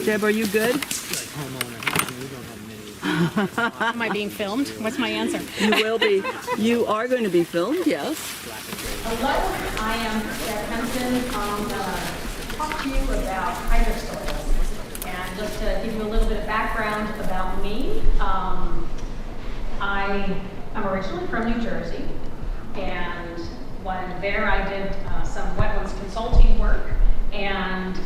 Deb, are you good? Am I being filmed? What's my answer? You will be. You are going to be filmed, yes. Hello, I am Deb Henson. I'm going to talk to you about hydric soils. And just to give you a little bit of background about me, I am originally from New Jersey. And when there, I did some wetlands consulting work and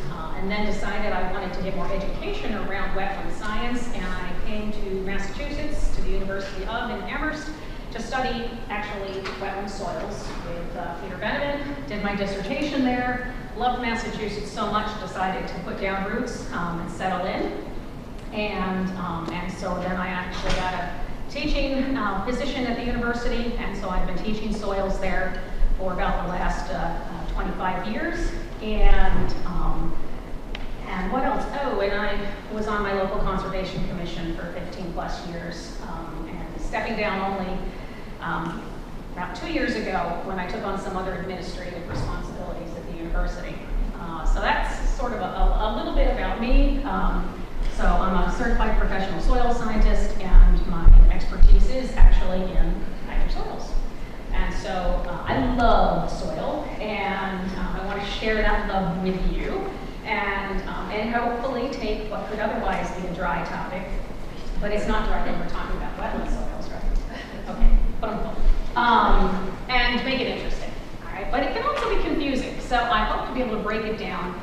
then decided I wanted to get more education around wetland science, and I came to Massachusetts, to the University of in Amherst, to study actually wetland soils with Peter Benjamin. Did my dissertation there, loved Massachusetts so much, decided to put down roots and settle in. And so then I actually got a teaching position at the university, and so I've been teaching soils there for about the last 25 years. And what else? Oh, and I was on my local conservation commission for 15 plus years, and stepping down only about 2 years ago when I took on some other administrative responsibilities at the university. So that's sort of a little bit about me. So I'm a certified professional soil scientist, and my expertise is actually in hydric soils. And so I love soil, and I want to share that love with you, and hopefully take what could otherwise be a dry topic, but it's not dry when we're talking about wetland soils, right? Okay, and make it interesting, all right? But it can also be confusing, so I hope to be able to break it down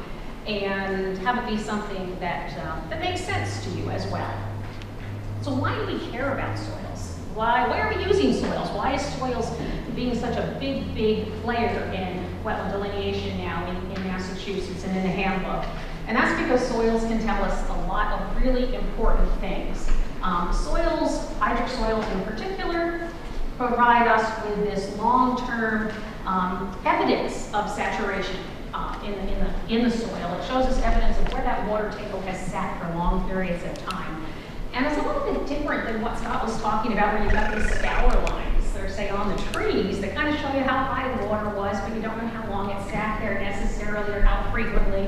and have it be something that makes sense to you as well. So why do we care about soils? Why are we using soils? Why is soils being such a big player in wetland delineation now in Massachusetts and in the handbook? And that's because soils can tell us a lot of really important things. Soils, hydric soils in particular, provide us with this long-term evidence of saturation in the soil. It shows us evidence of where that water table has sat for long periods of time. And it's a little bit different than what Scott was talking about, where you've got these scour lines that are, say, on the trees that kind of show you how high the water was, but you don't know how long it sat there necessarily or how frequently.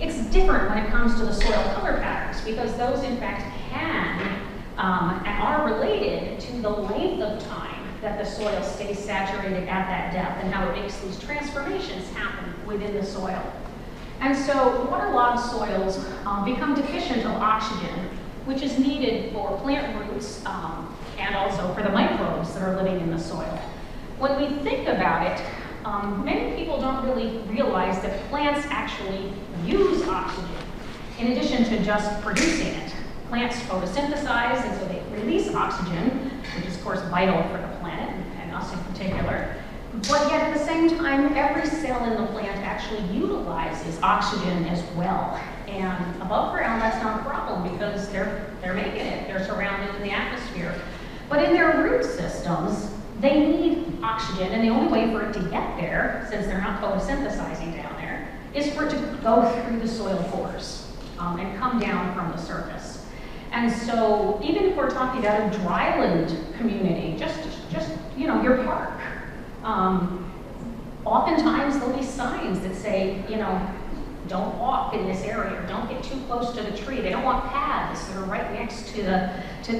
It's different when it comes to the soil color patterns, because those, in fact, can and are related to the length of time that the soil stays saturated at that depth and how it makes these transformations happen within the soil. And so waterlogged soils become deficient of oxygen, which is needed for plant roots and also for the microbes that are living in the soil. When we think about it, many people don't really realize that plants actually use oxygen in addition to just producing it. Plants photosynthesize, and so they release oxygen, which is of course vital for the planet and us in particular. But yet at the same time, every cell in the plant actually utilizes oxygen as well. And above ground, that's not a problem because they're making it. They're surrounded in the atmosphere. But in their root systems, they need oxygen, and the only way for it to get there, since they're not photosynthesizing down there, is for it to go through the soil pores and come down from the surface. And so even if we're talking about a dryland community, just your park, oftentimes there'll be signs that say, don't walk in this area, or don't get too close to the tree. They don't want paths that are right next to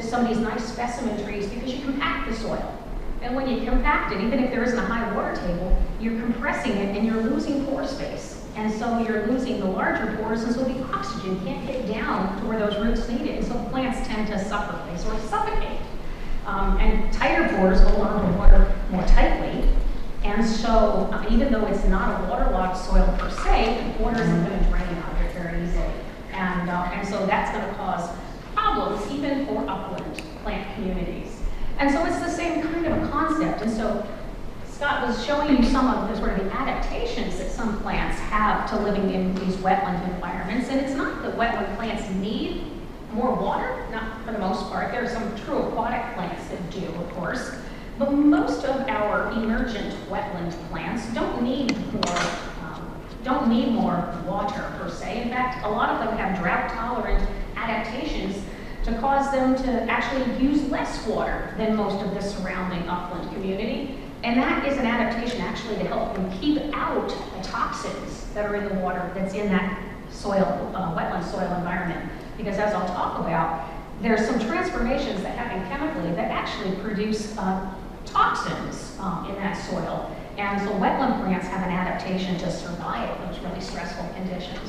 some of these nice specimen trees, because you compact the soil. And when you compact it, even if there isn't a high water table, you're compressing it and you're losing pore space. And so you're losing the larger pores, and so the oxygen can't get down to where those roots need it. And so plants tend to suffer, they sort of suffocate. And tighter pores hold on to water more tightly. And so even though it's not a waterlogged soil per se, water isn't going to drain out of it very easily. And so that's going to cause problems even for upland plant communities. And so it's the same kind of a concept. And so Scott was showing you some of the sort of the adaptations that some plants have to living in these wetland environments. And it's not that wetland plants need more water, not for the most part. There are some true aquatic plants that do, of course. But most of our emergent wetland plants don't need more water per se. In fact, a lot of them have drought-tolerant adaptations to cause them to actually use less water than most of the surrounding upland community. And that is an adaptation actually to help them keep out the toxins that are in the water that's in that wetland soil environment. Because as I'll talk about, there's some transformations that happen chemically that actually produce toxins in that soil. And so wetland plants have an adaptation to survive those really stressful conditions,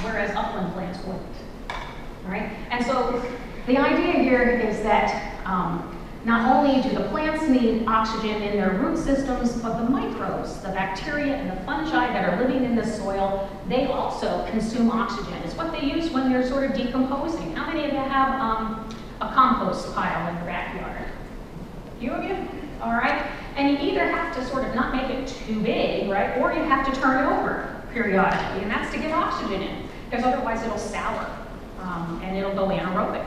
whereas upland plants wouldn't. All right? And so the idea here is that not only do the plants need oxygen in their root systems, but the microbes, the bacteria and the fungi that are living in the soil, they also consume oxygen. It's what they use when they're sort of decomposing. How many of you have a compost pile in your backyard? A few of you? All right. And you either have to sort of not make it too big, right? Or you have to turn it over periodically, and that's to get oxygen in, because otherwise it'll sour and it'll go anaerobic.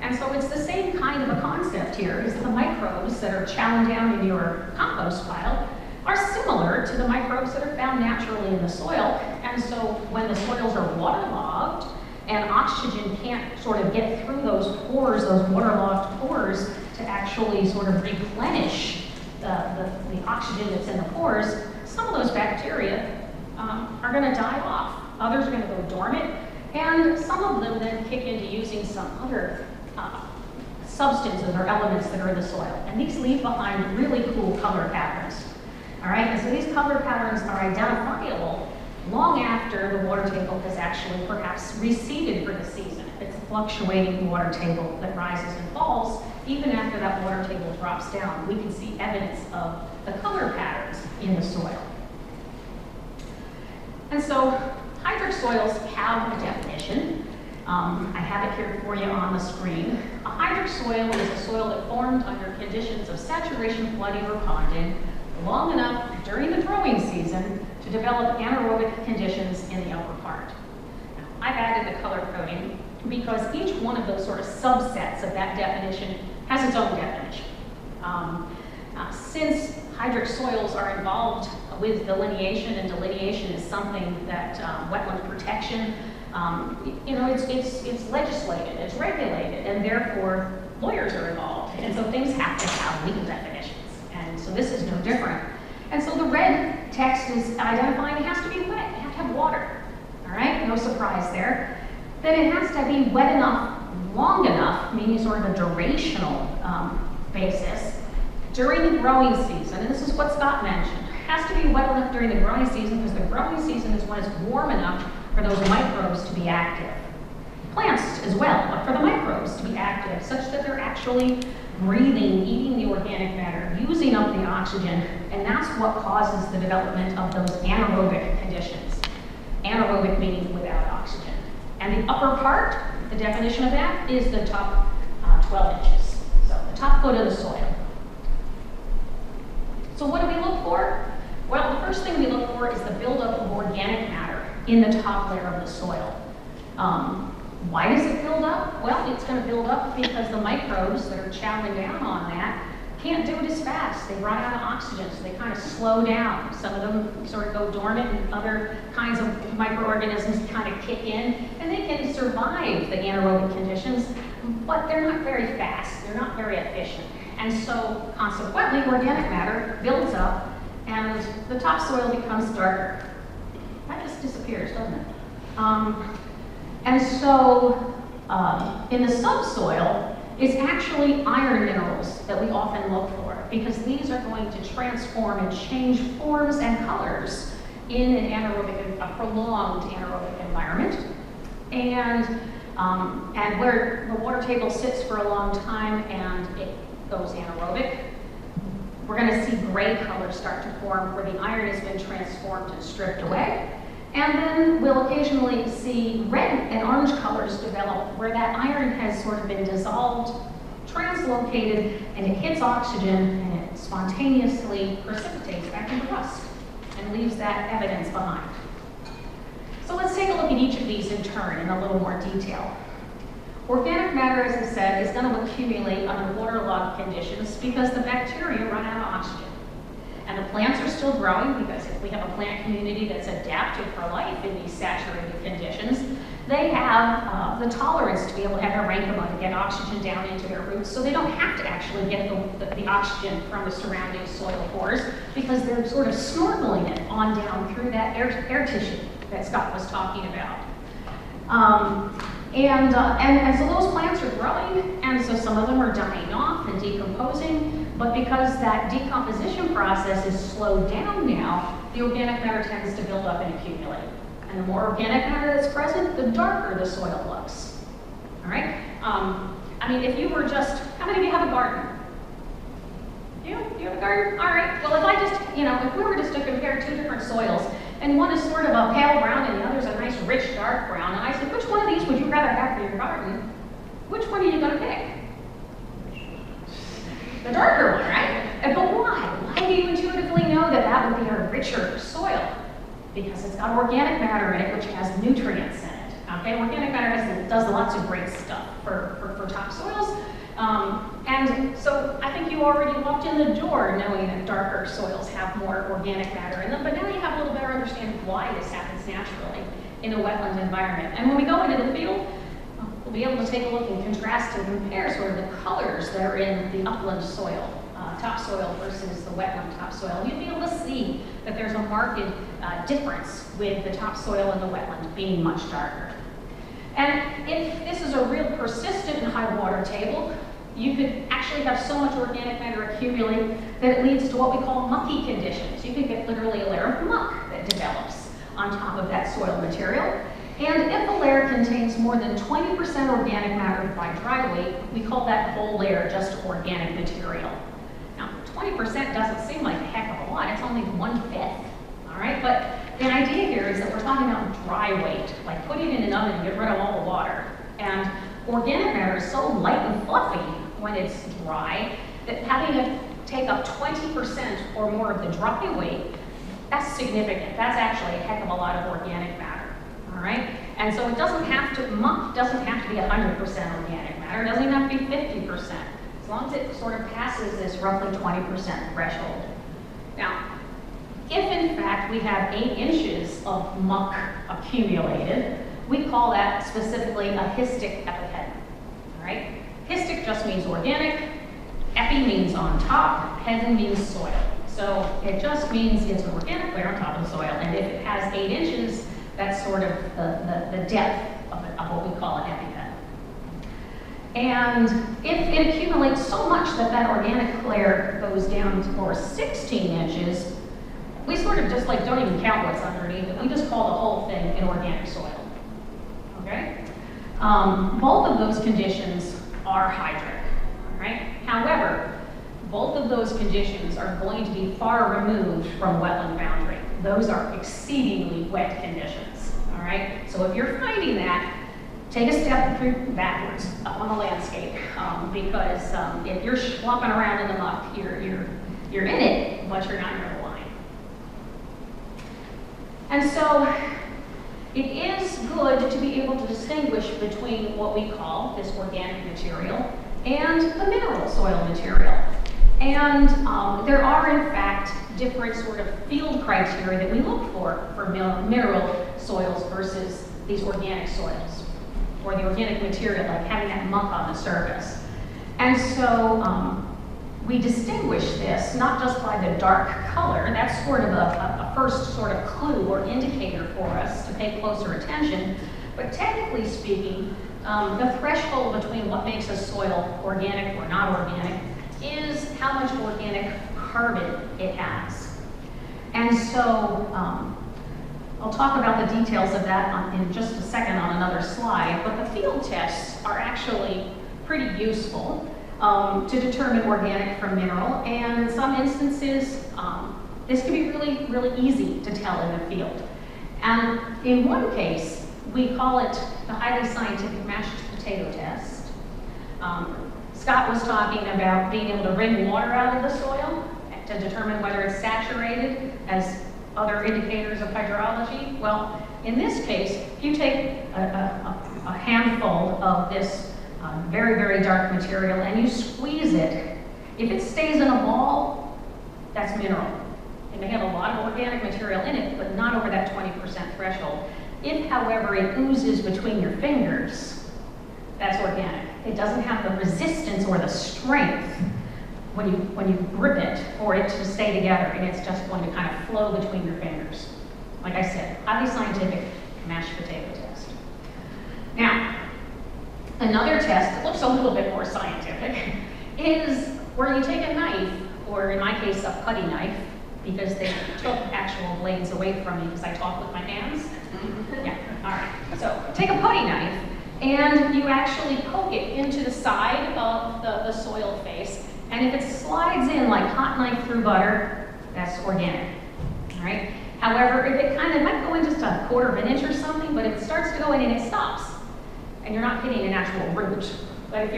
And so it's the same kind of a concept here, is the microbes that are chowing down in your compost pile are similar to the microbes that are found naturally in the soil. And so when the soils are waterlogged and oxygen can't sort of get through those pores, those waterlogged pores, to actually sort of replenish the oxygen that's in the pores, some of those bacteria are going to die off. Others are going to go dormant. And some of them then kick into using some other substances or elements that are in the soil. And these leave behind really cool color patterns. All right, and so these color patterns are identifiable long after the water table has actually perhaps receded for the season. It's a fluctuating water table that rises and falls. Even after that water table drops down, we can see evidence of the color patterns in the soil. And so hydric soils have a definition. I have it here for you on the screen. A hydric soil is a soil that formed under conditions of saturation, flooding, or ponding long enough during the growing season to develop anaerobic conditions in the upper part. Now, I've added the color coding because each one of those sort of subsets of that definition has its own definition. Since hydric soils are involved with delineation, and delineation is something that wetland protection, it's legislated, it's regulated, and therefore lawyers are involved. And so things have to have legal definitions. And so this is no different. And so the red text is identifying it has to be wet, it has to have water. All right, no surprise there. Then it has to be wet enough, long enough, meaning sort of a durational basis, during the growing season. And this is what Scott mentioned. It has to be wet enough during the growing season because the growing season is when it's warm enough for those microbes to be active. Plants as well, but for the microbes to be active such that they're actually breathing, eating the organic matter, using up the oxygen, and that's what causes the development of those anaerobic conditions. Anaerobic meaning without oxygen. And the upper part, the definition of that, is the top 12 inches. So the top foot of the soil. So what do we look for? Well, the first thing we look for is the buildup of organic matter in the top layer of the soil. Why does it build up? Well, it's going to build up because the microbes that are chowing down on that can't do it as fast. They run out of oxygen, so they kind of slow down. Some of them sort of go dormant, and other kinds of microorganisms kind of kick in, and they can survive the anaerobic conditions, but they're not very fast. They're not very efficient. And so, consequently, organic matter builds up, and the topsoil becomes darker. That just disappears, doesn't it? And so, in the subsoil, it's actually iron minerals that we often look for, because these are going to transform and change forms and colors in an anaerobic, a prolonged anaerobic environment. And where the water table sits for a long time and it goes anaerobic, we're going to see gray colors start to form where the iron has been transformed and stripped away. And then we'll occasionally see red and orange colors develop where that iron has sort of been dissolved, translocated, and it hits oxygen and it spontaneously precipitates back into rust and leaves that evidence behind. So let's take a look at each of these in turn in a little more detail. Organic matter, as I said, is going to accumulate under waterlogged conditions because the bacteria run out of oxygen. And the plants are still growing because if we have a plant community that's adapted for life in these saturated conditions, they have the tolerance to be able to have their parenchyma to get oxygen down into their roots, so they don't have to actually get the oxygen from the surrounding soil pores because they're sort of snorkeling it on down through that air tissue that Scott was talking about. And so those plants are growing, and so some of them are dying off and decomposing, but because that decomposition process is slowed down now, the organic matter tends to build up and accumulate. And the more organic matter that's present, the darker the soil looks. All right? I mean, if you were just, how many of you have a garden? You have a garden? All right. Well, if I just, if we were just to compare two different soils, and one is sort of a pale brown and the other is a nice rich dark brown, and I said, which one of these would you rather have for your garden? Which one are you going to pick? The darker one, right? But why? Why do you intuitively know that that would be a richer soil? Because it's got organic matter in it, which has nutrients in it. Okay, organic matter does lots of great stuff for topsoils. And so I think you already walked in the door knowing that darker soils have more organic matter in them, but now you have a little better understanding of why this happens naturally in a wetland environment. And when we go into the field, we'll be able to take a look and contrast and compare sort of the colors that are in the upland soil, topsoil versus the wetland topsoil. You'll be able to see that there's a marked difference with the topsoil and the wetland being much darker. And if this is a real persistent high water table, you could actually have so much organic matter accumulate that it leads to what we call mucky conditions. You could get literally a layer of muck that develops on top of that soil material. And if a layer contains more than 20% organic matter by dry weight, we call that whole layer just organic material. Now, 20% doesn't seem like a heck of a lot. It's only 1/5, all right? But the idea here is that we're talking about dry weight, like putting it in an oven and get rid of all the water. And organic matter is so light and fluffy when it's dry that having it take up 20% or more of the dry weight, that's significant. That's actually a heck of a lot of organic matter, all right? And so it doesn't have to, muck doesn't have to be 100% organic matter. It doesn't even have to be 50%, as long as it sort of passes this roughly 20% threshold. Now, if in fact we have 8 inches of muck accumulated, we call that specifically a histic epipedon, all right? Histic just means organic, epi means on top, pedon means soil. So it just means it's an organic layer on top of the soil, and if it has 8 inches, that's sort of the depth of what we call an epipedon. And if it accumulates so much that that organic layer goes down for 16 inches, we sort of just like don't even count what's underneath it. We just call the whole thing an organic soil. Okay? Both of those conditions are hydric, right? However, both of those conditions are going to be far removed from wetland boundary. Those are exceedingly wet conditions, all right? So if you're finding that, take a step backwards up on the landscape, because if you're schlumping around in the muck, you're in it, but you're not near the line. And so it is good to be able to distinguish between what we call this organic material and the mineral soil material. And there are, in fact, different sort of field criteria that we look for mineral soils versus these organic soils, or the organic material, like having that muck on the surface. And so we distinguish this not just by the dark color, that's sort of a first sort of clue or indicator for us to pay closer attention, but technically speaking, the threshold between what makes a soil organic or not organic is how much organic carbon it has. And so I'll talk about the details of that in just a second on another slide, but the field tests are actually pretty useful to determine organic from mineral, and in some instances, this can be really, really easy to tell in the field. And in one case, we call it the highly scientific mashed potato test. Scott was talking about being able to wring water out of the soil to determine whether it's saturated as other indicators of hydrology. Well, in this case, if you take a handful of this very, very dark material and you squeeze it, if it stays in a ball, that's mineral. It may have a lot of organic material in it, but not over that 20% threshold. If, however, it oozes between your fingers, that's organic. It doesn't have the resistance or the strength when you grip it for it to stay together, and it's just going to kind of flow between your fingers. Like I said, highly scientific mashed potato test. Now, another test that looks a little bit more scientific is where you take a knife, or in my case, a putty knife, because they took actual blades away from me because I talk with my hands. Yeah, all right. So take a putty knife, and you actually poke it into the side of the soil face, and if it slides in like hot knife through butter, that's organic, all right? However, if it kind of might go in just a quarter of an inch or something, but if it starts to go in and it stops, and you're not hitting an actual root, but if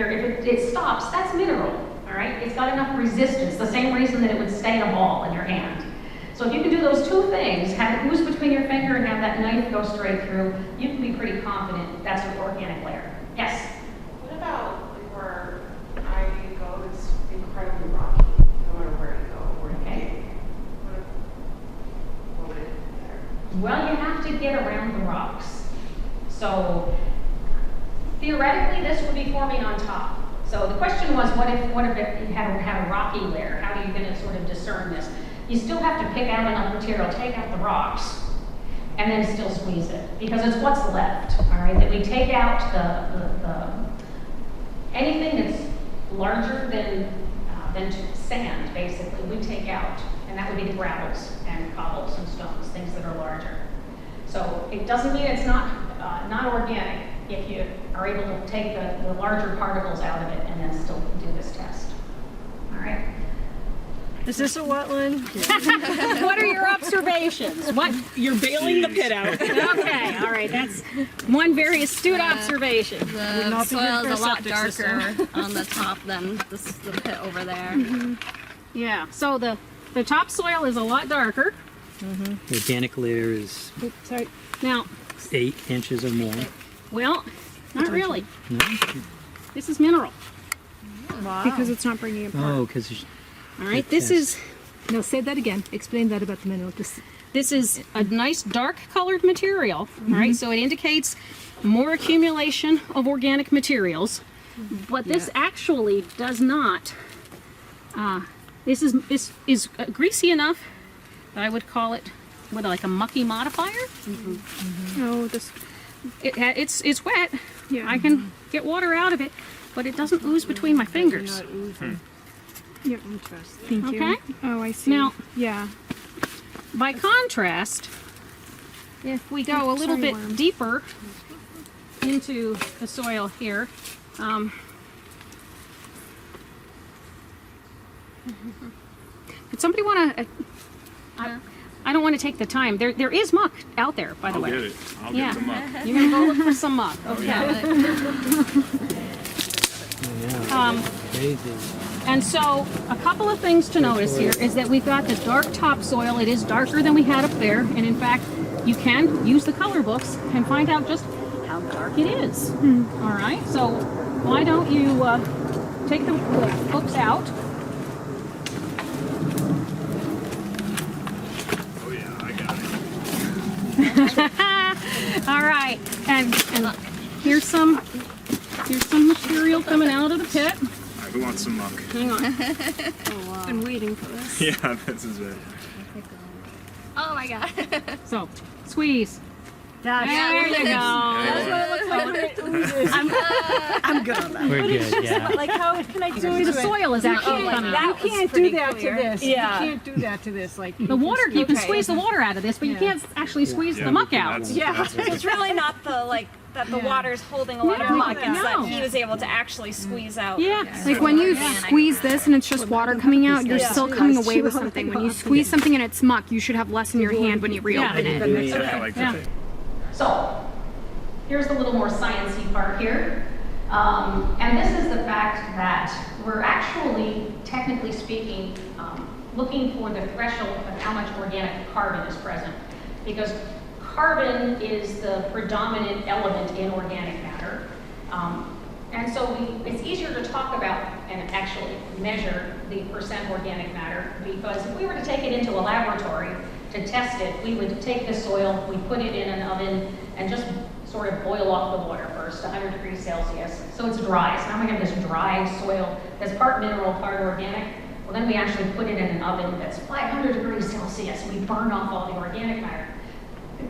it stops, that's mineral, all right? It's got enough resistance, the same reason that it would stay in a ball in your hand. So if you can do those two things, have it ooze between your finger and have that knife go straight through, you can be pretty confident that's an organic layer. Yes? What about like where I go, it's incredibly rocky, no matter where you go, where you Okay. what would it be there? Well, you have to get around the rocks. So theoretically, this would be forming on top. So the question was, what if it had a rocky layer? How are you going to sort of discern this? You still have to pick out enough material, take out the rocks, and then still squeeze it, because it's what's left, all right? That we take out anything that's larger than sand, basically, we take out, and that would be the gravels and cobbles and stones, things that are larger. So it doesn't mean it's not organic if you are able to take the larger particles out of it and then still do this test. All right. Is this a wetland? What are your observations? What? You're bailing the pit out. Okay, all right, that's one very astute observation. Would The not be good soil for is a a lot septic darker system. on the top than the pit over there. Yeah, so the topsoil is a lot darker. The organic layer is Oops, sorry. Now, 8 inches or more. well, not really. No? This is mineral. Because it's not bringing it apart. Oh, because All right, this is No, say that again. Explain that about the mineral. this is a nice dark colored material. All right, so it indicates more accumulation of organic materials, but this actually does not. This is greasy enough that I would call it with like a mucky modifier. Oh, this. It's wet. Yeah. I can get water out of it, but it doesn't ooze between my fingers. Yep. Thank you. Okay. Oh, I see. Now- yeah. By contrast, if we go a little Sorry, bit worm. deeper into the soil here, would somebody want to? I don't want to take the time. There is muck out there, by the I'll way. get it. I'll Yeah. get the muck. You're gonna go look for some muck. Okay. crazy. And so a couple of things to notice here is that we've got the dark topsoil. It is darker than we had up there. And in fact, you can use the color books and find out just how dark it is. All right, so why don't you take the books out? Oh yeah, I got it. All right, and here's some material coming out of the pit. All right, who wants some muck? Hang on. Been waiting for this. Yeah, this is it. Oh my god. So squeeze. That's There you go. I'm good on that. We're good, yeah. Like, how can I do See, the soil is actually coming out. You can't do that to this. Yeah. You can't do that to this. Like The water, you can squeeze the water out of this, but you can't actually squeeze the muck out. That's It's really not the the water's holding a lot of No, muck. It's no. that he was able to actually squeeze out. Yeah. Like when you squeeze this and it's just water coming out, you're still coming away with something. When you squeeze something and it's muck, you should have less in your hand when you reopen it. yeah, like Yeah. So, here's the little more sciencey part here. And this is the fact that we're actually, technically speaking, looking for the threshold of how much organic carbon is present. Because carbon is the predominant element in organic matter. And so it's easier to talk about and actually measure the percent organic matter, because if we were to take it into a laboratory to test it, we would take the soil, we put it in an oven, and just sort of boil off the water first, 100 degrees Celsius. So it's dry. So now we have this dry soil that's part mineral, part organic. Well, then we actually put it in an oven that's 500 degrees Celsius. We burn off all the organic matter.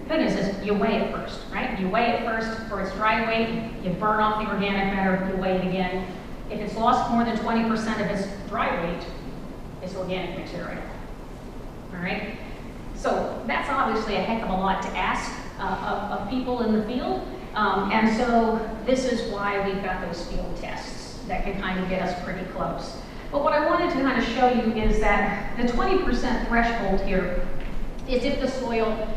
good news is you weigh it first, right? You weigh it first for its dry weight, you burn off the organic matter, you weigh it again. If it's lost more than 20% of its dry weight, it's organic material. All right? So that's obviously a heck of a lot to ask of people in the field. And so this is why we've got those field tests that can kind of get us pretty close. But what I wanted to kind of show you is that the 20% threshold here is if the soil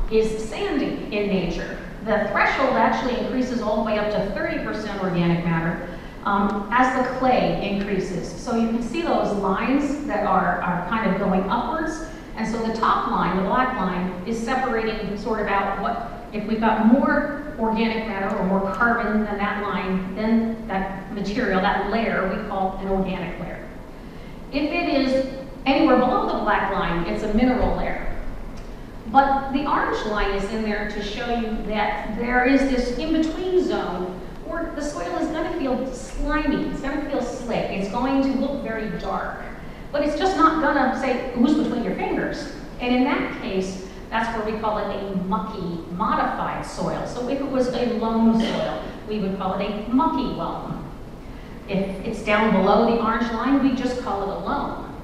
is sandy in nature. The threshold actually increases all the way up to 30% organic matter as the clay increases. So you can see those lines that are kind of going upwards. And so the top line, the black line, is separating sort of out what, if we've got more organic matter or more carbon than that line, then that material, that layer, we call an organic layer. If it is anywhere below the black line, it's a mineral layer. But the orange line is in there to show you that there is this in-between zone where the soil is going to feel slimy, it's going to feel slick, it's going to look very dark. But it's just not going to, say, ooze between your fingers. And in that case, that's where we call it a mucky, modified soil. So if it was a loam soil, we would call it a mucky loam. If it's down below the orange line, we just call it a loam.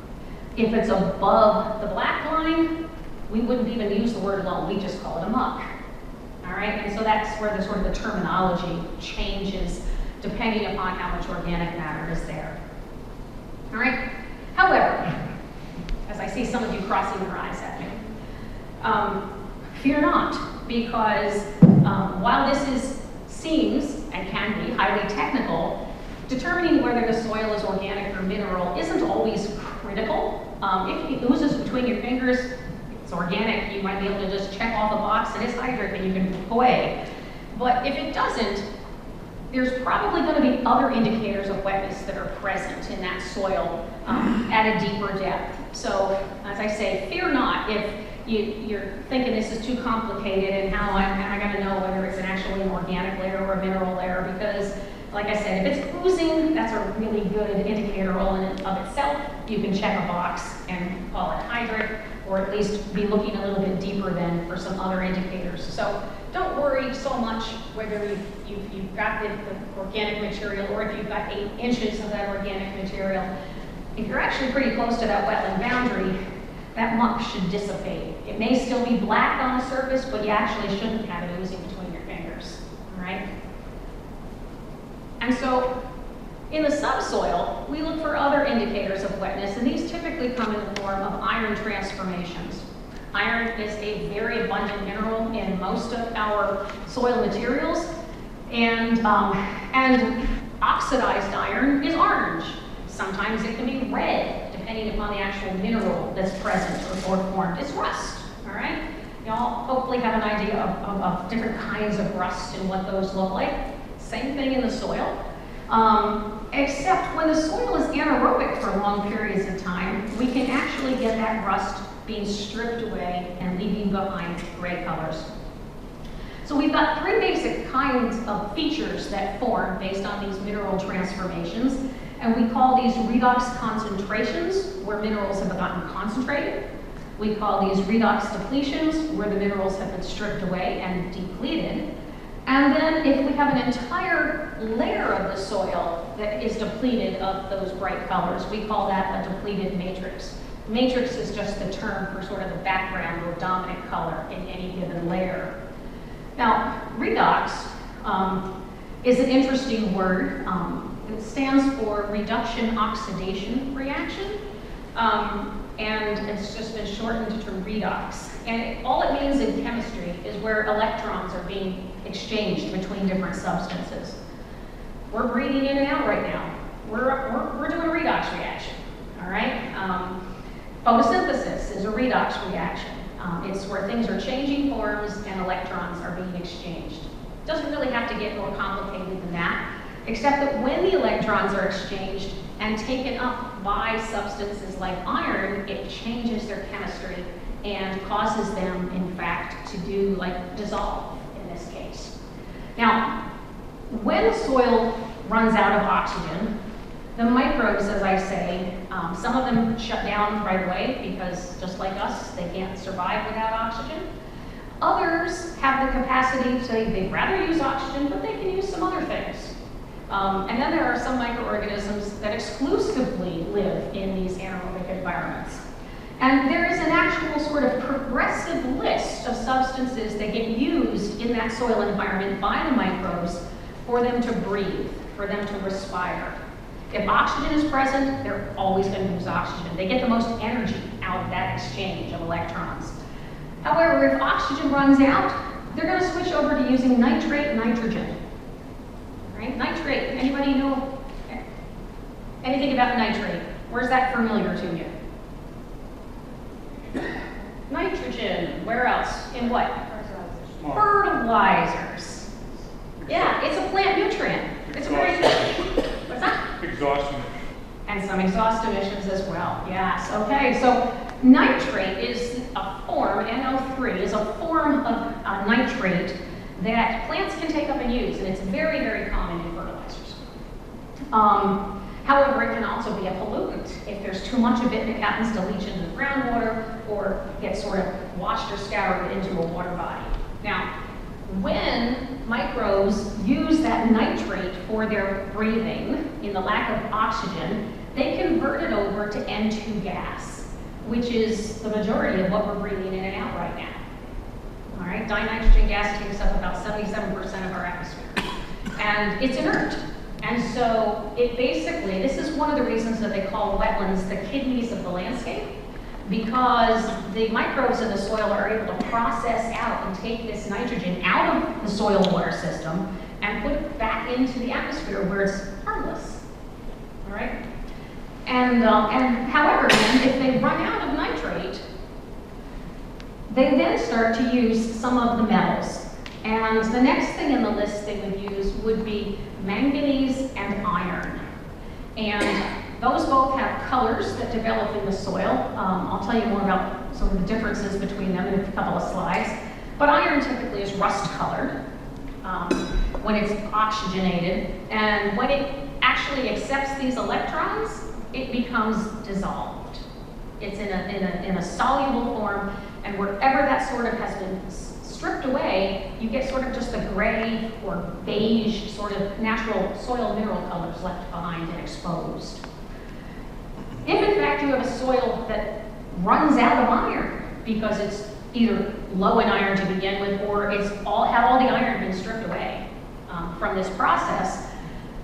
If it's above the black line, we wouldn't even use the word loam, we just call it a muck. All right, and so that's where the sort of the terminology changes depending upon how much organic matter is there. All right, however, as I see some of you crossing your eyes at me, fear not, because while this seems and can be highly technical, determining whether the soil is organic or mineral isn't always critical. If it oozes between your fingers, it's organic, you might be able to just check off a box and it's hydric and you can move away. But if it doesn't, there's probably going to be other indicators of wetness that are present in that soil at a deeper depth. So, as I say, fear not if you're thinking this is too complicated and how am I going to know whether it's actually an organic layer or a mineral layer, because like I said, if it's oozing, that's a really good indicator all in and of itself. You can check a box and call it hydric, or at least be looking a little bit deeper then for some other indicators. So don't worry so much whether you've got the organic material or if you've got 8 inches of that organic material. If you're actually pretty close to that wetland boundary, that muck should dissipate. It may still be black on the surface, but you actually shouldn't have it oozing between your fingers, all right? And so in the subsoil, we look for other indicators of wetness, and these typically come in the form of iron transformations. Iron is a very abundant mineral in most of our soil materials, and oxidized iron is orange. Sometimes it can be red, depending upon the actual mineral that's present or formed. It's rust, all right? You all hopefully have an idea of different kinds of rust and what those look like. Same thing in the soil, except when the soil is anaerobic for long periods of time, we can actually get that rust being stripped away and leaving behind gray colors. So we've got 3 basic kinds of features that form based on these mineral transformations, and we call these redox concentrations, where minerals have gotten concentrated. We call these redox depletions, where the minerals have been stripped away and depleted. And then if we have an entire layer of the soil that is depleted of those bright colors, we call that a depleted matrix. Matrix is just the term for sort of the background or dominant color in any given layer. Now, redox is an interesting word. It stands for reduction oxidation reaction, and it's just been shortened to redox. And all it means in chemistry is where electrons are being exchanged between different substances. We're breathing in and out right now. We're doing a redox reaction, all right? Photosynthesis is a redox reaction. It's where things are changing forms and electrons are being exchanged. It doesn't really have to get more complicated than that, except that when the electrons are exchanged and taken up by substances like iron, it changes their chemistry and causes them, in fact, to do like dissolve in this case. Now, when the soil runs out of oxygen, the microbes, as I say, some of them shut down right away because just like us, they can't survive without oxygen. Others have the capacity to, they'd rather use oxygen, but they can use some other things. And then there are some microorganisms that exclusively live in these anaerobic environments. And there is an actual sort of progressive list of substances that get used in that soil environment by the microbes for them to breathe, for them to respire. If oxygen is present, they're always going to use oxygen. They get the most energy out of that exchange of electrons. However, if oxygen runs out, they're going to switch over to using nitrate nitrogen. Right? Nitrate, anybody know anything about nitrate? Where's that familiar to you? Nitrogen, where else? In what? Fertilizers. Yeah, it's a plant nutrient. It's a very, what's that? Exhaust emissions. And some exhaust emissions as well, yes. Okay, so nitrate is a form, NO3, is a form of nitrate that plants can take up and use, and it's very, very common in fertilizers. However, it can also be a pollutant. If there's too much of it, it happens to leach into the groundwater or get sort of washed or scoured into a water body. Now, when microbes use that nitrate for their breathing in the lack of oxygen, they convert it over to N2 gas, which is the majority of what we're breathing in and out right now. All right, dinitrogen gas takes up about 77% of our atmosphere, and it's inert. And so it basically, this is one of the reasons that they call wetlands the kidneys of the landscape, because the microbes in the soil are able to process out and take this nitrogen out of the soil water system and put it back into the atmosphere where it's harmless. All right? And however, then, if they run out of nitrate, they then start to use some of the metals. And the next thing in the list they would use would be manganese and iron. And those both have colors that develop in the soil. I'll tell you more about some of the differences between them in a couple of slides. But iron typically is rust colored when it's oxygenated. And when it actually accepts these electrons, it becomes dissolved. It's in a soluble form, and wherever that sort of has been stripped away, you get sort of just the gray or beige sort of natural soil mineral colors left behind and exposed. If in fact you have a soil that runs out of iron because it's either low in iron to begin with, or it's had all the iron been stripped away from this process,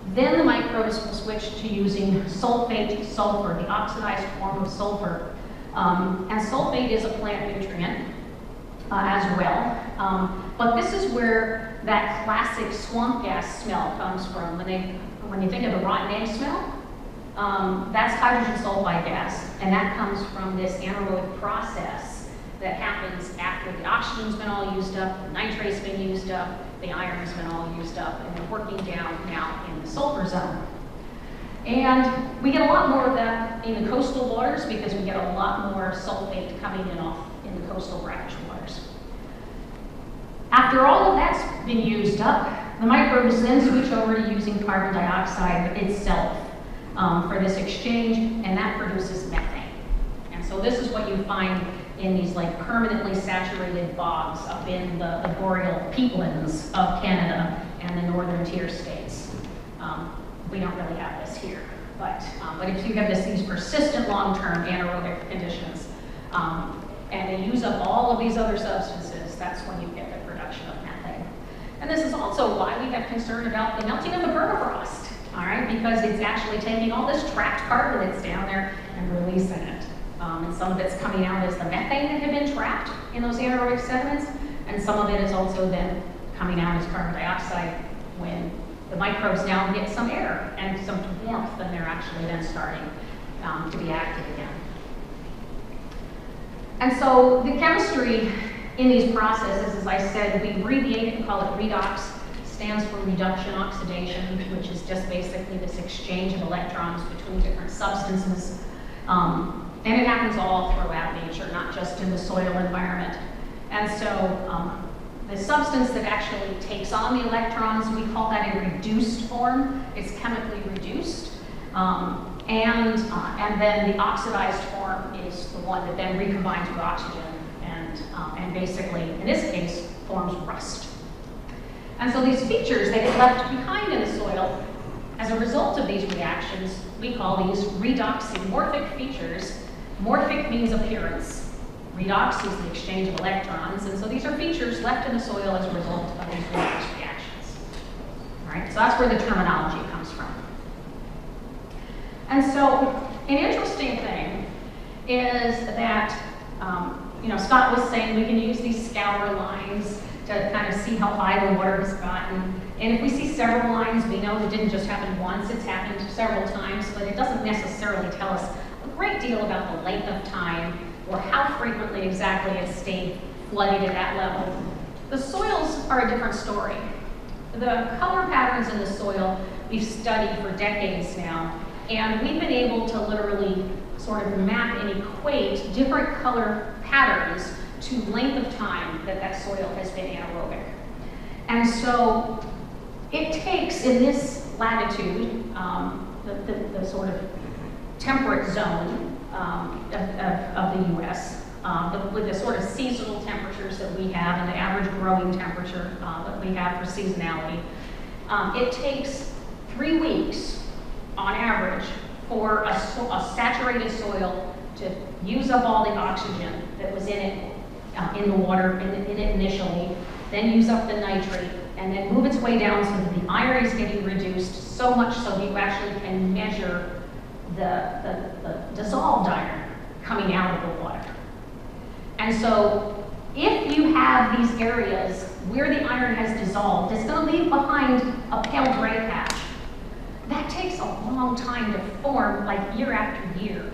then the microbes will switch to using sulfate sulfur, the oxidized form of sulfur. And sulfate is a plant nutrient as well. But this is where that classic swamp gas smell comes from. When you think of the rotten egg smell, that's hydrogen sulfide gas, and that comes from this anaerobic process that happens after the oxygen's been all used up, the nitrate's been used up, the iron's been all used up, and we're working down now in the sulfur zone. And we get a lot more of that in the coastal waters because we get a lot more sulfate coming in off in the coastal brackish waters. After all of that's been used up, the microbes then switch over to using carbon dioxide itself for this exchange, and that produces methane. And so this is what you find in these like permanently saturated bogs up in the boreal peatlands of Canada and the northern tier states. We don't really have this here, but if you have these persistent long-term anaerobic conditions, and they use up all of these other substances, that's when you get the production of methane. And this is also why we have concern about the melting of the permafrost, all right, because it's actually taking all this trapped carbon that's down there and releasing it. And some of it's coming out as the methane that had been trapped in those anaerobic sediments, and some of it is also then coming out as carbon dioxide when the microbes now get some air and some warmth, and they're actually then starting to be active again. And so the chemistry in these processes, as I said, we abbreviate it and call it redox. Stands for reduction oxidation, which is just basically this exchange of electrons between different substances. And it happens all throughout nature, not just in the soil environment. And so the substance that actually takes on the electrons, we call that a reduced form. It's chemically reduced. And then the oxidized form is the one that then recombines with oxygen and basically, in this case, forms rust. And so these features that get left behind in the soil as a result of these reactions, we call these redoxymorphic features. Morphic means appearance. Redox is the exchange of electrons, and so these are features left in the soil as a result of these redox reactions. All right, so that's where the terminology comes from. And so an interesting thing is that, Scott was saying we can use these scour lines to kind of see how high the water has gotten. And if we see several lines, we know it didn't just happen once, it's happened several times, but it doesn't necessarily tell us a great deal about the length of time or how frequently exactly it stayed flooded at that level. The soils are a different story. The color patterns in the soil we've studied for decades now, and we've been able to literally sort of map and equate different color patterns to length of time that that soil has been anaerobic. And so it takes, in this latitude, the sort of temperate zone of the US, with the sort of seasonal temperatures that we have and the average growing temperature that we have for seasonality, it takes 3 weeks on average for a saturated soil to use up all the oxygen that was in it, in the water, in it initially, then use up the nitrate, and then move its way down so that the iron is getting reduced so much so you actually can measure the dissolved iron coming out of the water. And so if you have these areas where the iron has dissolved, it's going to leave behind a pale gray patch. That takes a long time to form, like year after year.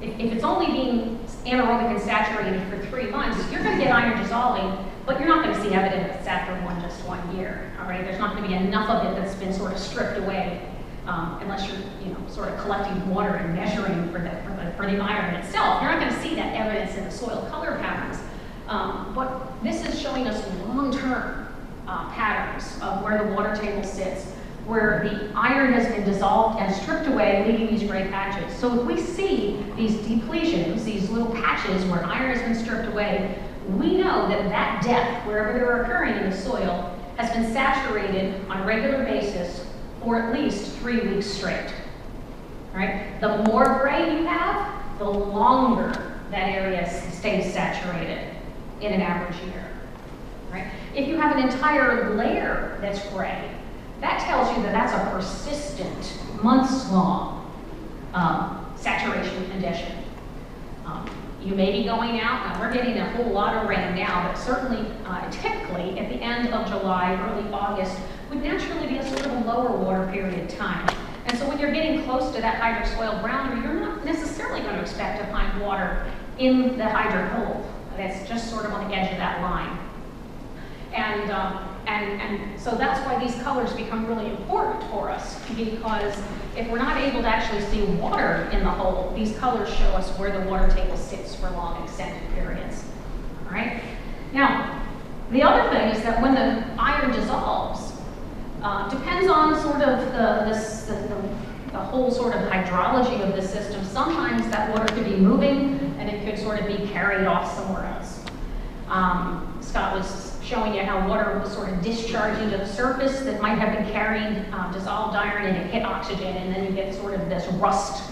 If it's only being anaerobic and saturated for 3 months, you're going to get iron dissolving, but you're not going to see evidence after just one year. All right, there's not going to be enough of it that's been sort of stripped away, unless you're sort of collecting water and measuring for the iron itself. You're not going to see that evidence in the soil color patterns. But this is showing us long-term patterns of where the water table sits, where the iron has been dissolved and stripped away, leaving these gray patches. So if we see these depletions, these little patches where iron has been stripped away, we know that that depth, wherever they're occurring in the soil, has been saturated on a regular basis for at least 3 weeks straight. All right? The more gray you have, the longer that area stays saturated in an average year. All right? If you have an entire layer that's gray, that tells you that that's a persistent, months-long saturation condition. You may be going out, now we're getting a whole lot of rain now, but certainly, typically, at the end of July, early August, would naturally be a sort of a lower water period time. And so when you're getting close to that hydric soil boundary, you're not necessarily going to expect to find water in the hydric hole. That's just sort of on the edge of that line. And so that's why these colors become really important for us, because if we're not able to actually see water in the hole, these colors show us where the water table sits for long extended periods. All right? Now, the other thing is that when the iron dissolves, depends on sort of the whole sort of hydrology of the system. Sometimes that water could be moving and it could sort of be carried off somewhere else. Scott was showing you how water was sort of discharging to the surface that might have been carrying dissolved iron, and it hit oxygen, and then you get sort of this rust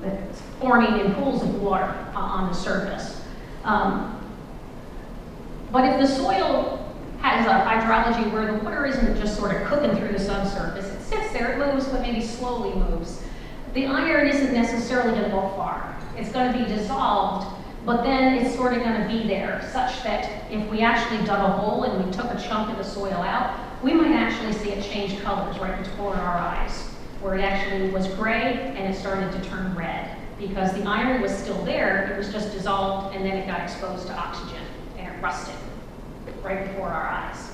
that's forming in pools of water on the surface. But if the soil has a hydrology where the water isn't just sort of cooking through the subsurface, it sits there, it moves, but maybe slowly moves, the iron isn't necessarily going to go far. It's going to be dissolved, but then it's sort of going to be there, such that if we actually dug a hole and we took a chunk of the soil out, we might actually see it change colors right before our eyes, where it actually was gray and it started to turn red, because the iron was still there, it was just dissolved, and then it got exposed to oxygen, and it rusted right before our eyes.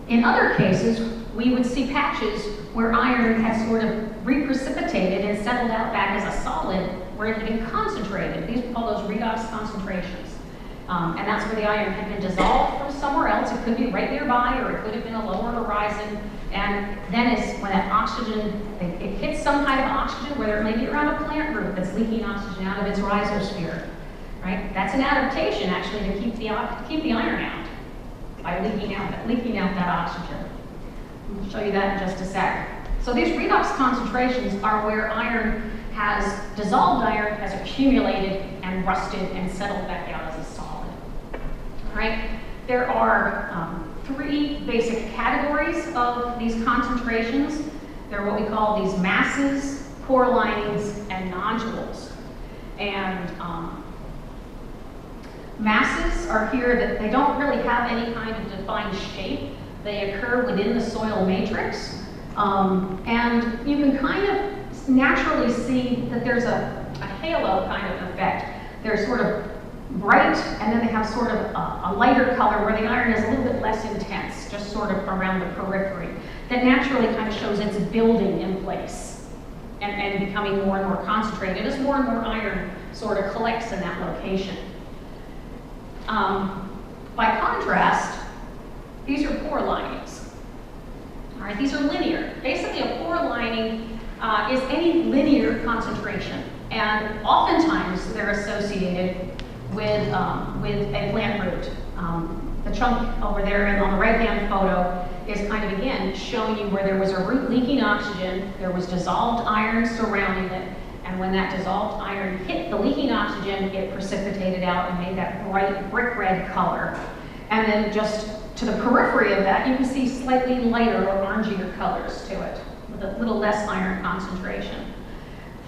In other cases, we would see patches where iron had sort of reprecipitated and settled out back as a solid, where it had been concentrated. These we call those redox concentrations. And that's where the iron had been dissolved from somewhere else. It could be right nearby, or it could have been a lower horizon. And then it's when that oxygen, it hits some kind of oxygen, whether it may be around a plant root that's leaking oxygen out of its rhizosphere. right? That's an adaptation actually to keep the iron out by leaking out that oxygen. I'll show you that in just a sec. So these redox concentrations are where dissolved iron has accumulated and rusted and settled back out as a solid. All right? There are 3 basic categories of these concentrations. They're what we call these masses, pore linings, and nodules. And masses are here that they don't really have any kind of defined shape. They occur within the soil matrix. And you can kind of naturally see that there's a halo kind of effect. They're sort of bright, and then they have sort of a lighter color where the iron is a little bit less intense, just sort of around the periphery. That naturally kind of shows it's building in place and becoming more and more concentrated as more and more iron sort of collects in that location. By contrast, these are pore linings. All right, these are linear. Basically, a pore lining is any linear concentration, and oftentimes they're associated with a plant root. The chunk over there and on the right-hand photo is kind of, again, showing you where there was a root leaking oxygen, there was dissolved iron surrounding it, and when that dissolved iron hit the leaking oxygen, it precipitated out and made that bright brick red color. And then just to the periphery of that, you can see slightly lighter or orangier colors to it, with a little less iron concentration.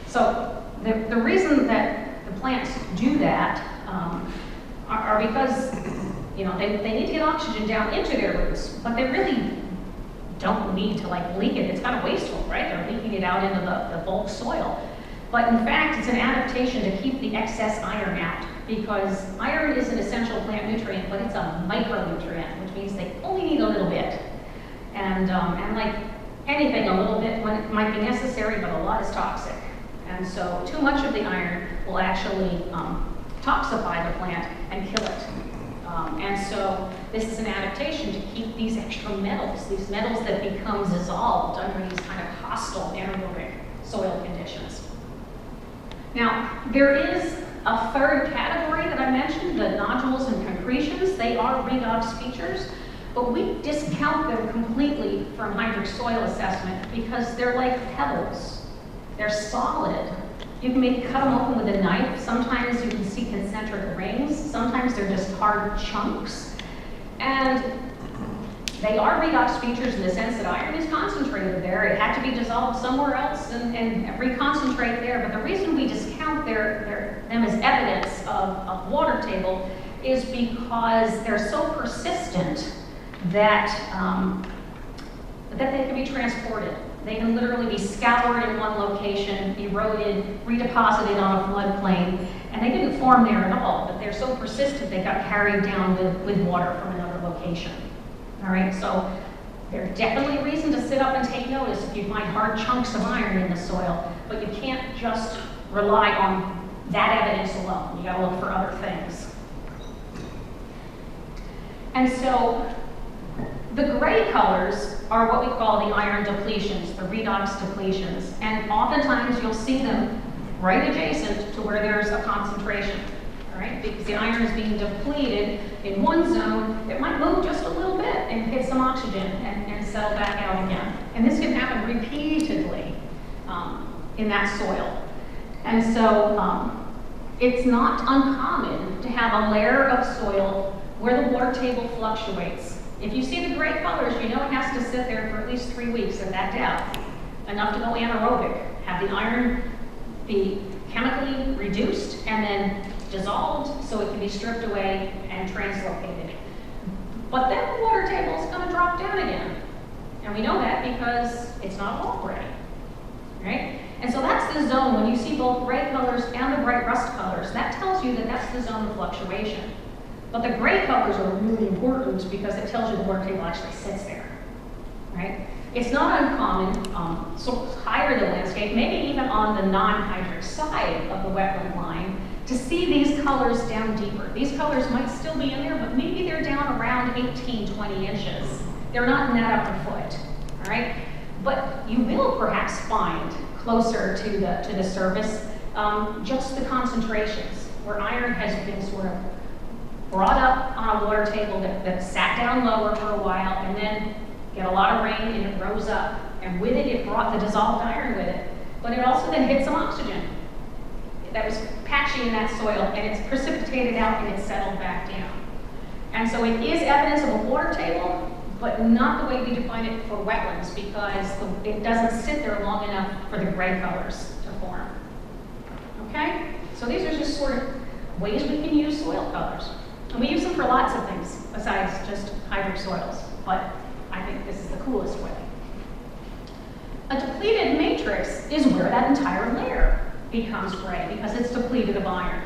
So the reason that the plants do that are because they need to get oxygen down into their roots, but they really don't need to leak it. It's kind of wasteful, right? They're leaking it out into the bulk soil. But in fact, it's an adaptation to keep the excess iron out, because iron is an essential plant nutrient, but it's a micronutrient, which means they only need a little bit. And like anything, a little bit might be necessary, but a lot is toxic. And so too much of the iron will actually toxify the plant and kill it. And so this is an adaptation to keep these extra metals, these metals that become dissolved under these kind of hostile anaerobic soil conditions. Now, there is a third category that I mentioned, the nodules and concretions. They are redox features, but we discount them completely from hydric soil assessment because they're like pebbles. They're solid. You can maybe cut them open with a knife. Sometimes you can see concentric rings. Sometimes they're just hard chunks. And they are redox features in the sense that iron is concentrated there. It had to be dissolved somewhere else and reconcentrate there. But the reason we discount them as evidence of water table is because they're so persistent that they can be transported. They can literally be scoured in one location, eroded, redeposited on a floodplain, and they didn't form there at all, but they're so persistent they got carried down with water from another location. All right, so there's definitely reason to sit up and take notice if you find hard chunks of iron in the soil, but you can't just rely on that evidence alone. You gotta look for other things. And so the gray colors are what we call the iron depletions, the redox depletions, and oftentimes you'll see them right adjacent to where there's a concentration. All right, because the iron is being depleted in one zone, it might move just a little bit and hit some oxygen and settle back out again. And this can happen repeatedly in that soil. And so it's not uncommon to have a layer of soil where the water table fluctuates. If you see the gray colors, you know it has to sit there for at least 3 weeks at that depth, enough to go anaerobic, have the iron be chemically reduced and then dissolved so it can be stripped away and translocated. But then the water table is going to drop down again. And we know that because it's not all gray, right? And so that's the zone, when you see both gray colors and the bright rust colors, that tells you that that's the zone of fluctuation. But the gray colors are really important because it tells you the water table actually sits there, right? It's not uncommon, so higher the landscape, maybe even on the non-hydric side of the wetland line, to see these colors down deeper. These colors might still be in there, but maybe they're down around 18, 20 inches. They're not in that upper foot, all right? But you will perhaps find closer to the surface just the concentrations. where iron has been sort of brought up on a water table that sat down lower for a while, and then get a lot of rain and it rose up. And with it, it brought the dissolved iron with it. But it also then hit some oxygen that was patchy in that soil, and it's precipitated out and it's settled back down. And so it is evidence of a water table, but not the way we define it for wetlands, because it doesn't sit there long enough for the gray colors to form. Okay? So these are just sort of ways we can use soil colors. And we use them for lots of things besides just hydric soils, but I think this is the coolest way. A depleted matrix is where that entire layer becomes gray because it's depleted of iron.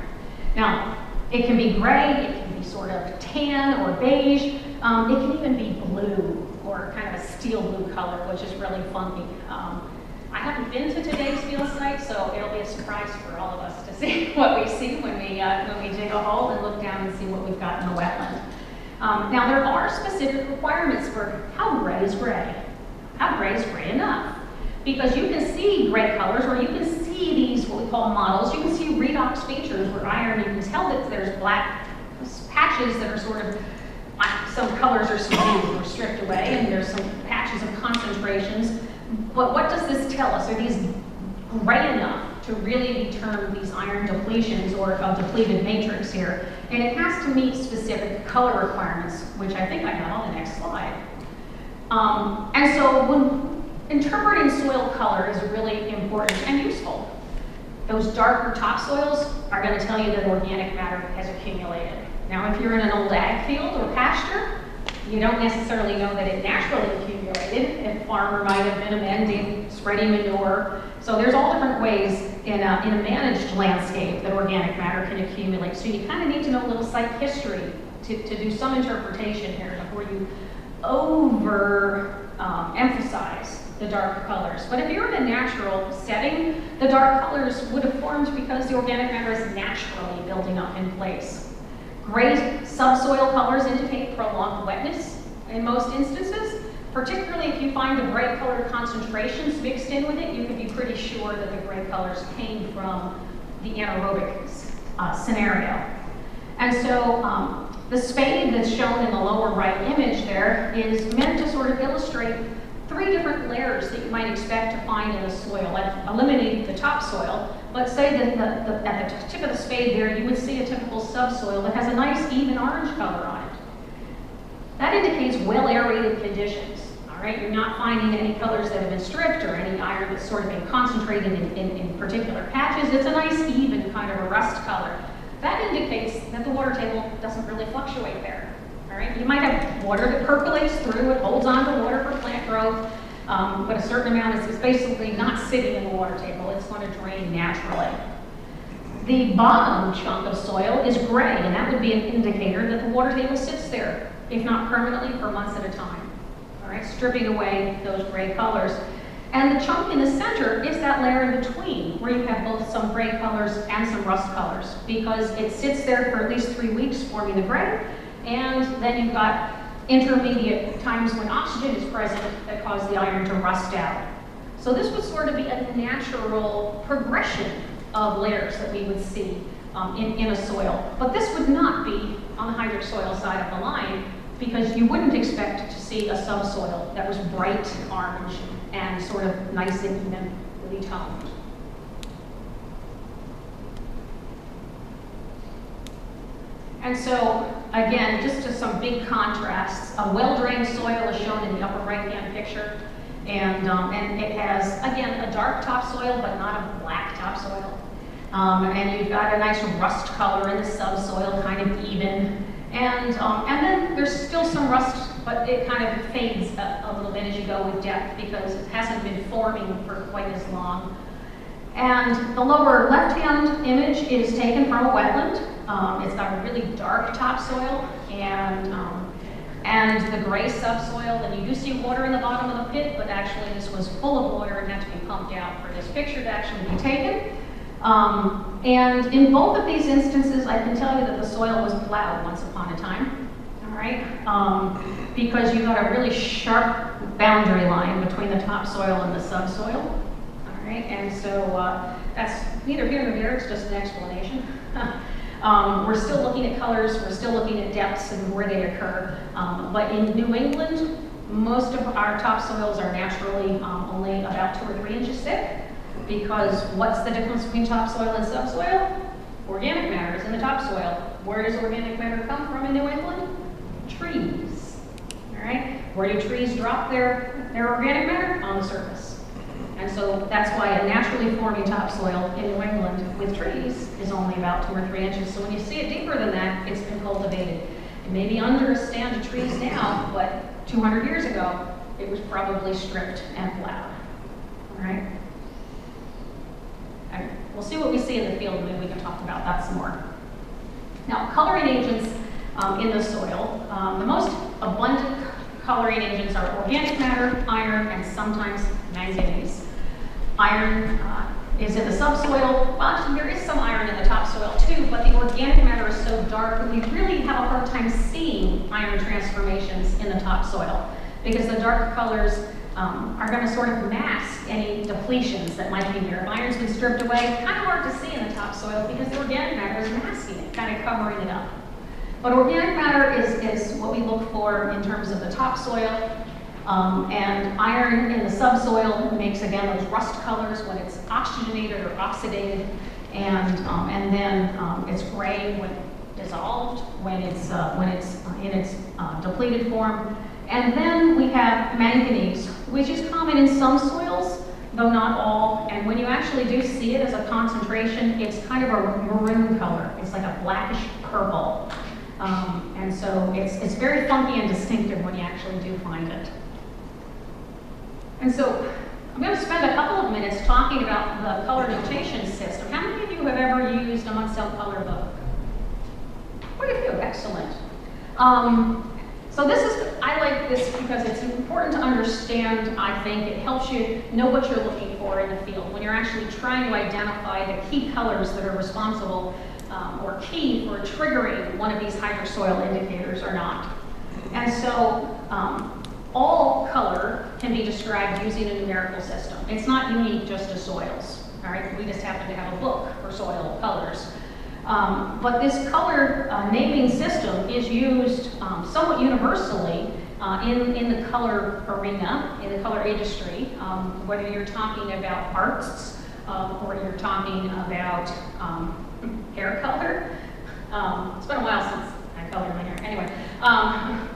Now, it can be gray, it can be sort of tan or beige, it can even be blue or kind of a steel blue color, which is really funky. I haven't been to today's field site, so it'll be a surprise for all of us to see what we see when we dig a hole and look down and see what we've got in the wetland. Now, there are specific requirements for how gray is gray. How gray is gray enough? Because you can see gray colors, or you can see these, what we call models. You can see redox features where iron, you can tell that there's black patches that are sort of, some colors are subdued or stripped away, and there's some patches of concentrations. But what does this tell us? Are these gray enough to really determine these iron depletions or a depleted matrix here? And it has to meet specific color requirements, which I think I have on the next slide. And so when interpreting soil color is really important and useful. Those darker topsoils are going to tell you that organic matter has accumulated. Now, if you're in an old ag field or pasture, you don't necessarily know that it naturally accumulated. A farmer might have been amending, spreading manure. So there's all different ways in a managed landscape that organic matter can accumulate. So you kind of need to know a little site history to do some interpretation here before you emphasize the dark colors. But if you're in a natural setting, the dark colors would have formed because the organic matter is naturally building up in place. Gray subsoil colors indicate prolonged wetness in most instances, particularly if you find the bright colored concentrations mixed in with it, you can be pretty sure that the gray colors came from the anaerobic scenario. And so the spade that's shown in the lower right image there is meant to sort of illustrate 3 different layers that you might expect to find in the soil. I've eliminated the topsoil, but say that at the tip of the spade there, you would see a typical subsoil that has a nice even orange color on it. That indicates well-aerated conditions. All right, you're not finding any colors that have been stripped or any iron that's sort of been concentrated in particular patches. It's a nice even kind of a rust color. That indicates that the water table doesn't really fluctuate there. All right, you might have water that percolates through, it holds on to water for plant growth, but a certain amount is basically not sitting in the water table. It's going to drain naturally. The bottom chunk of soil is gray, and that would be an indicator that the water table sits there, if not permanently, for months at a time. All right, stripping away those gray colors. And the chunk in the center is that layer in between, where you have both some gray colors and some rust colors, because it sits there for at least 3 weeks forming the gray, and then you've got intermediate times when oxygen is present that cause the iron to rust out. So this would sort of be a natural progression of layers that we would see in a soil. But this would not be on the hydric soil side of the line, because you wouldn't expect to see a subsoil that was bright orange and sort of nice and evenly toned. And so, again, just to some big contrasts, a well-drained soil is shown in the upper right-hand picture. And it has, again, a dark topsoil, but not a black topsoil. And you've got a nice rust color in the subsoil, kind of even. And then there's still some rust, but it kind of fades a little bit as you go with depth because it hasn't been forming for quite as long. And the lower left-hand image is taken from a wetland. It's got a really dark topsoil and the gray subsoil. And you do see water in the bottom of the pit, but actually this was full of water and had to be pumped out for this picture to actually be taken. And in both of these instances, I can tell you that the soil was plowed once upon a time, all right? Because you got a really sharp boundary line between the topsoil and the subsoil, all right? And so that's neither here nor there, it's just an explanation. We're still looking at colors, we're still looking at depths and where they occur. But in New England, most of our topsoils are naturally only about 2 or 3 inches thick, because what's the difference between topsoil and subsoil? Organic matter is in the topsoil. Where does organic matter come from in New England? Trees. All right? Where do trees drop their organic matter? On the surface. And so that's why a naturally forming topsoil in New England with trees is only about 2 or 3 inches. So when you see it deeper than that, it's been cultivated. It may be under a stand of trees now, but 200 years ago, it was probably stripped and plowed. All right? And we'll see what we see in the field, and maybe we can talk about that some more. Now, coloring agents in the soil, the most abundant coloring agents are organic matter, iron, and sometimes manganese. Iron is in the subsoil, but there is some iron in the topsoil too, but the organic matter is so dark that we really have a hard time seeing iron transformations in the topsoil, because the dark colors are going to sort of mask any depletions that might be there. If iron's been stripped away, kind of hard to see in the topsoil because the organic matter is masking it, kind of covering it up. But organic matter is what we look for in terms of the topsoil. And iron in the subsoil makes, again, those rust colors when it's oxygenated or oxidated. And then it's gray when dissolved, when it's in its depleted form. And then we have manganese, which is common in some soils, though not all. And when you actually do see it as a concentration, it's kind of a maroon color. It's like a blackish purple. And so it's very funky and distinctive when you actually do find it. And so I'm going to spend a couple of minutes talking about the color notation system. How many of you have ever used a Munsell color book? Quite a few, excellent. So I like this because it's important to understand, I think. It helps you know what you're looking for in the field when you're actually trying to identify the key colors that are responsible or key for triggering one of these hydrosoil indicators or not. And so all color can be described using a numerical system. It's not unique just to soils, all right? We just happen to have a book for soil colors. But this color naming system is used somewhat universally in the color arena, in the color industry, whether you're talking about arts or you're talking about hair color. It's been a while since I colored my hair. Anyway,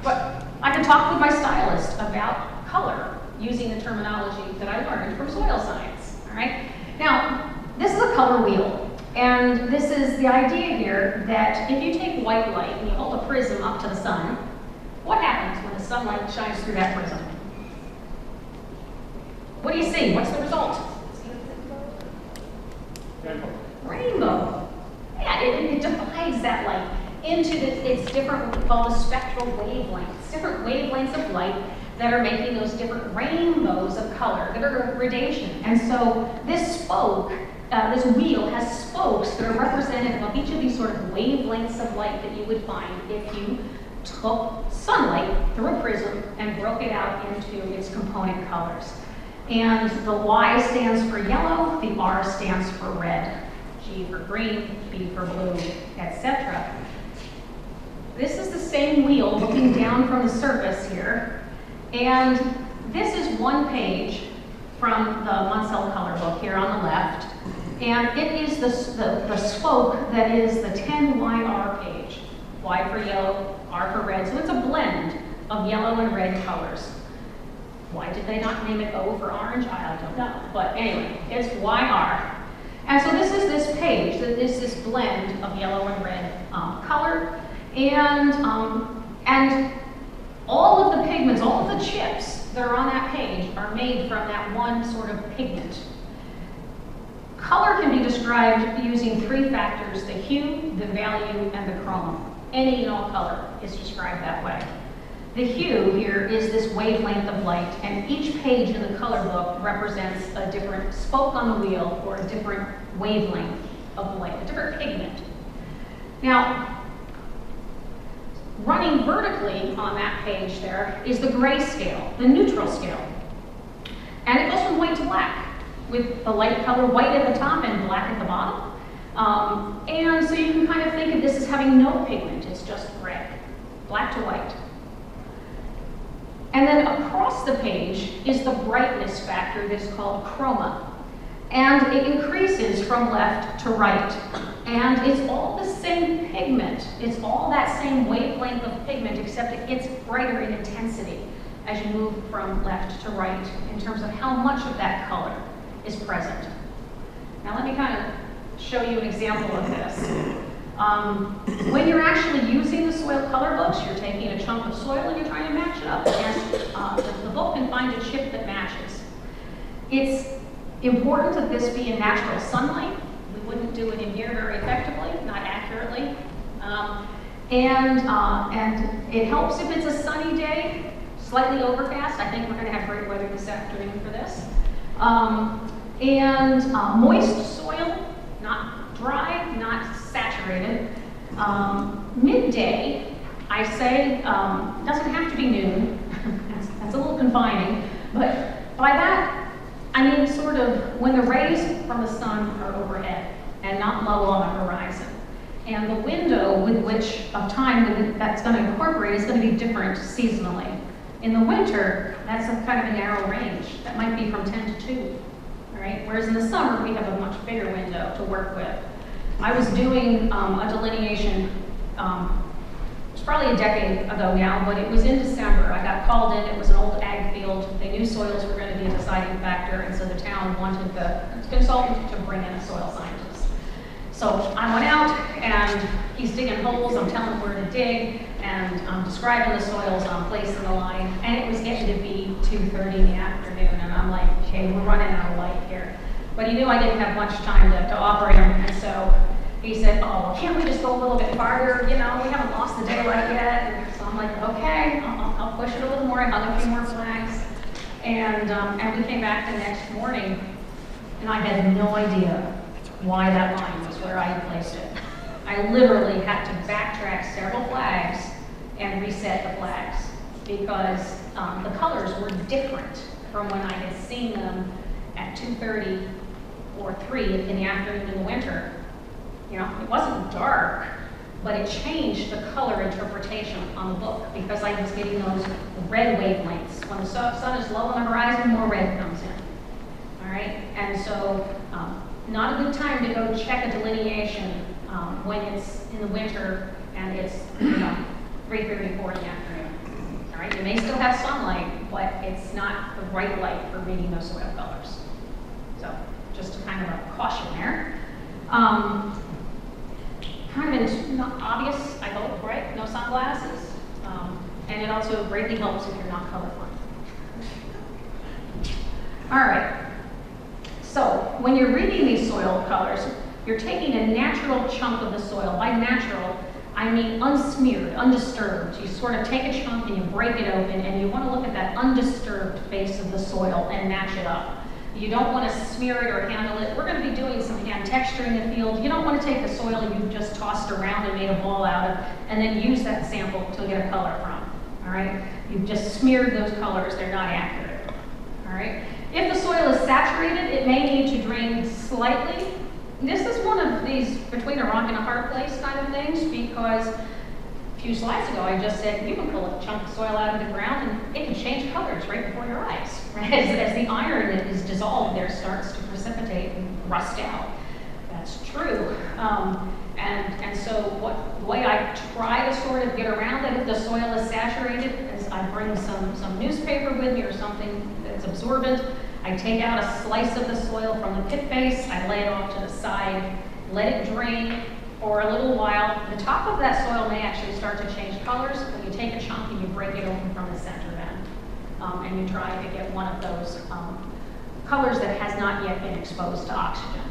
but I can talk with my stylist about color using the terminology that I learned from soil science. All right. Now, this is a color wheel. And this is the idea here that if you take white light and you hold a prism up to the sun, what happens when the sunlight shines through that prism? What do you see? What's the result? Rainbow. Yeah, it divides that light into its different, we call the spectral wavelengths, different wavelengths of light that are making those different rainbows of color that are a gradation. And so this spoke, this wheel has spokes that are representative of each of these sort of wavelengths of light that you would find if you took sunlight through a prism and broke it out into its component colors. And the Y stands for yellow, the R stands for red, G for green, B for blue, etc. This is the same wheel looking down from the surface here. And this is one page from the Munsell color book here on the left. And it is the spoke that is the 10YR page. Y for yellow, R for red. So it's a blend of yellow and red colors. Why did they not name it O for orange? I don't know. But anyway, it's YR. And so this is this page, that is this blend of yellow and red color. And all of the pigments, all of the chips that are on that page are made from that one sort of pigment. Color can be described using 3 factors: the hue, the value, and the chroma. Any and all color is described that way. The hue here is this wavelength of light, and each page in the color book represents a different spoke on the wheel or a different wavelength of light, a different pigment. Now, running vertically on that page there is the gray scale, the neutral scale. And it goes from white to black, with the light color white at the top and black at the bottom. And so you can kind of think of this as having no pigment, it's just gray, black to white. And then across the page is the brightness factor that's called chroma. And it increases from left to right. And it's all the same pigment. It's all that same wavelength of pigment, except it gets brighter in intensity as you move from left to right in terms of how much of that color is present. Now let me kind of show you an example of this. When you're actually using the soil color books, you're taking a chunk of soil and you're trying to match it up against the book and find a chip that matches. It's important that this be in natural sunlight. We wouldn't do it in here very effectively, not accurately. And it helps if it's a sunny day, slightly overcast. I think we're going to have great weather this afternoon for this. Moist soil, not dry, not saturated. Midday, I say, doesn't have to be noon. That's a little confining, but by that, I mean sort of when the rays from the sun are overhead and not low on the horizon. And the window with which of time that's going to incorporate is going to be different seasonally. In the winter, that's a kind of a narrow range. That might be from 10 to 2, all right? Whereas in the summer, we have a much bigger window to work with. I was doing a delineation, it's probably a decade ago now, but it was in December. I got called in, it was an old ag field. They knew soils were going to be a deciding factor, and so the town wanted the consultant to bring in a soil scientist. So I went out, and he's digging holes, I'm telling him where to dig, and I'm describing the soils, I'm placing the line, and it was getting to be 2:30 in the afternoon, and I'm like, okay, we're running out of light here. But he knew I didn't have much time to operate him, and so he said, oh, well, can't we just go a little bit farther? You know, we haven't lost the daylight yet. And so I'm like, okay, I'll push it a little more. I hung a few more flags. And we came back the next morning, and I had no idea why that line was where I had placed it. I literally had to backtrack several flags and reset the flags because the colors were different from when I had seen them at 2:30 or 3 in the afternoon in the winter. You know, it wasn't dark, but it changed the color interpretation on the book because I was getting those red wavelengths. When the sun is low on the horizon, more red comes in. All right, and so not a good time to go check a delineation when it's in the winter and it's 3:30, 4 in the afternoon. All right, you may still have sunlight, but it's not the right light for reading those soil colors. So just kind of a caution there. Kind of not obvious, I hope, right? No sunglasses. And it also greatly helps if you're not colorblind. All right. So when you're reading these soil colors, you're taking a natural chunk of the soil. By natural, I mean unsmeared, undisturbed. You sort of take a chunk and you break it open, and you want to look at that undisturbed face of the soil and match it up. You don't want to smear it or handle it. We're going to be doing some hand texture in the field. You don't want to take the soil you've just tossed around and made a ball out of and then use that sample to get a color from. All right? You've just smeared those colors. They're not accurate. All right? If the soil is saturated, it may need to drain slightly. This is one of these between a rock and a hard place kind of things because a few slides ago I just said you can pull a chunk of soil out of the ground and it can change colors right before your eyes. Right? As the iron that is dissolved there starts to precipitate and rust out. That's true. And so the way I try to sort of get around it if the soil is saturated is I bring some newspaper with me or something that's absorbent. I take out a slice of the soil from the pit face, I lay it off to the side, let it drain for a little while. The top of that soil may actually start to change colors when you take a chunk and you break it open from the center end. And you try to get one of those colors that has not yet been exposed to oxygen.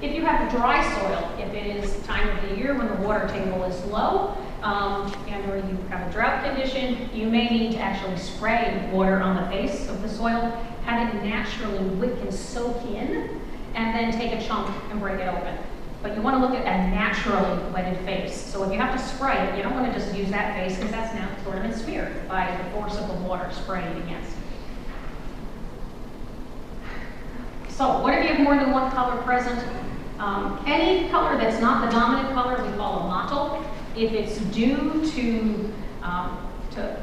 If you have dry soil, if it is time of the year when the water table is low, and or you have a drought condition, you may need to actually spray water on the face of the soil, have it naturally wick and soak in, and then take a chunk and break it open. But you want to look at a naturally wetted face. So if you have to spray it, you don't want to just use that face because that's now sort of been smeared by the force of the water spraying against it. So what if you have more than one color present? Any color that's not the dominant color we call a mottle. If it's due to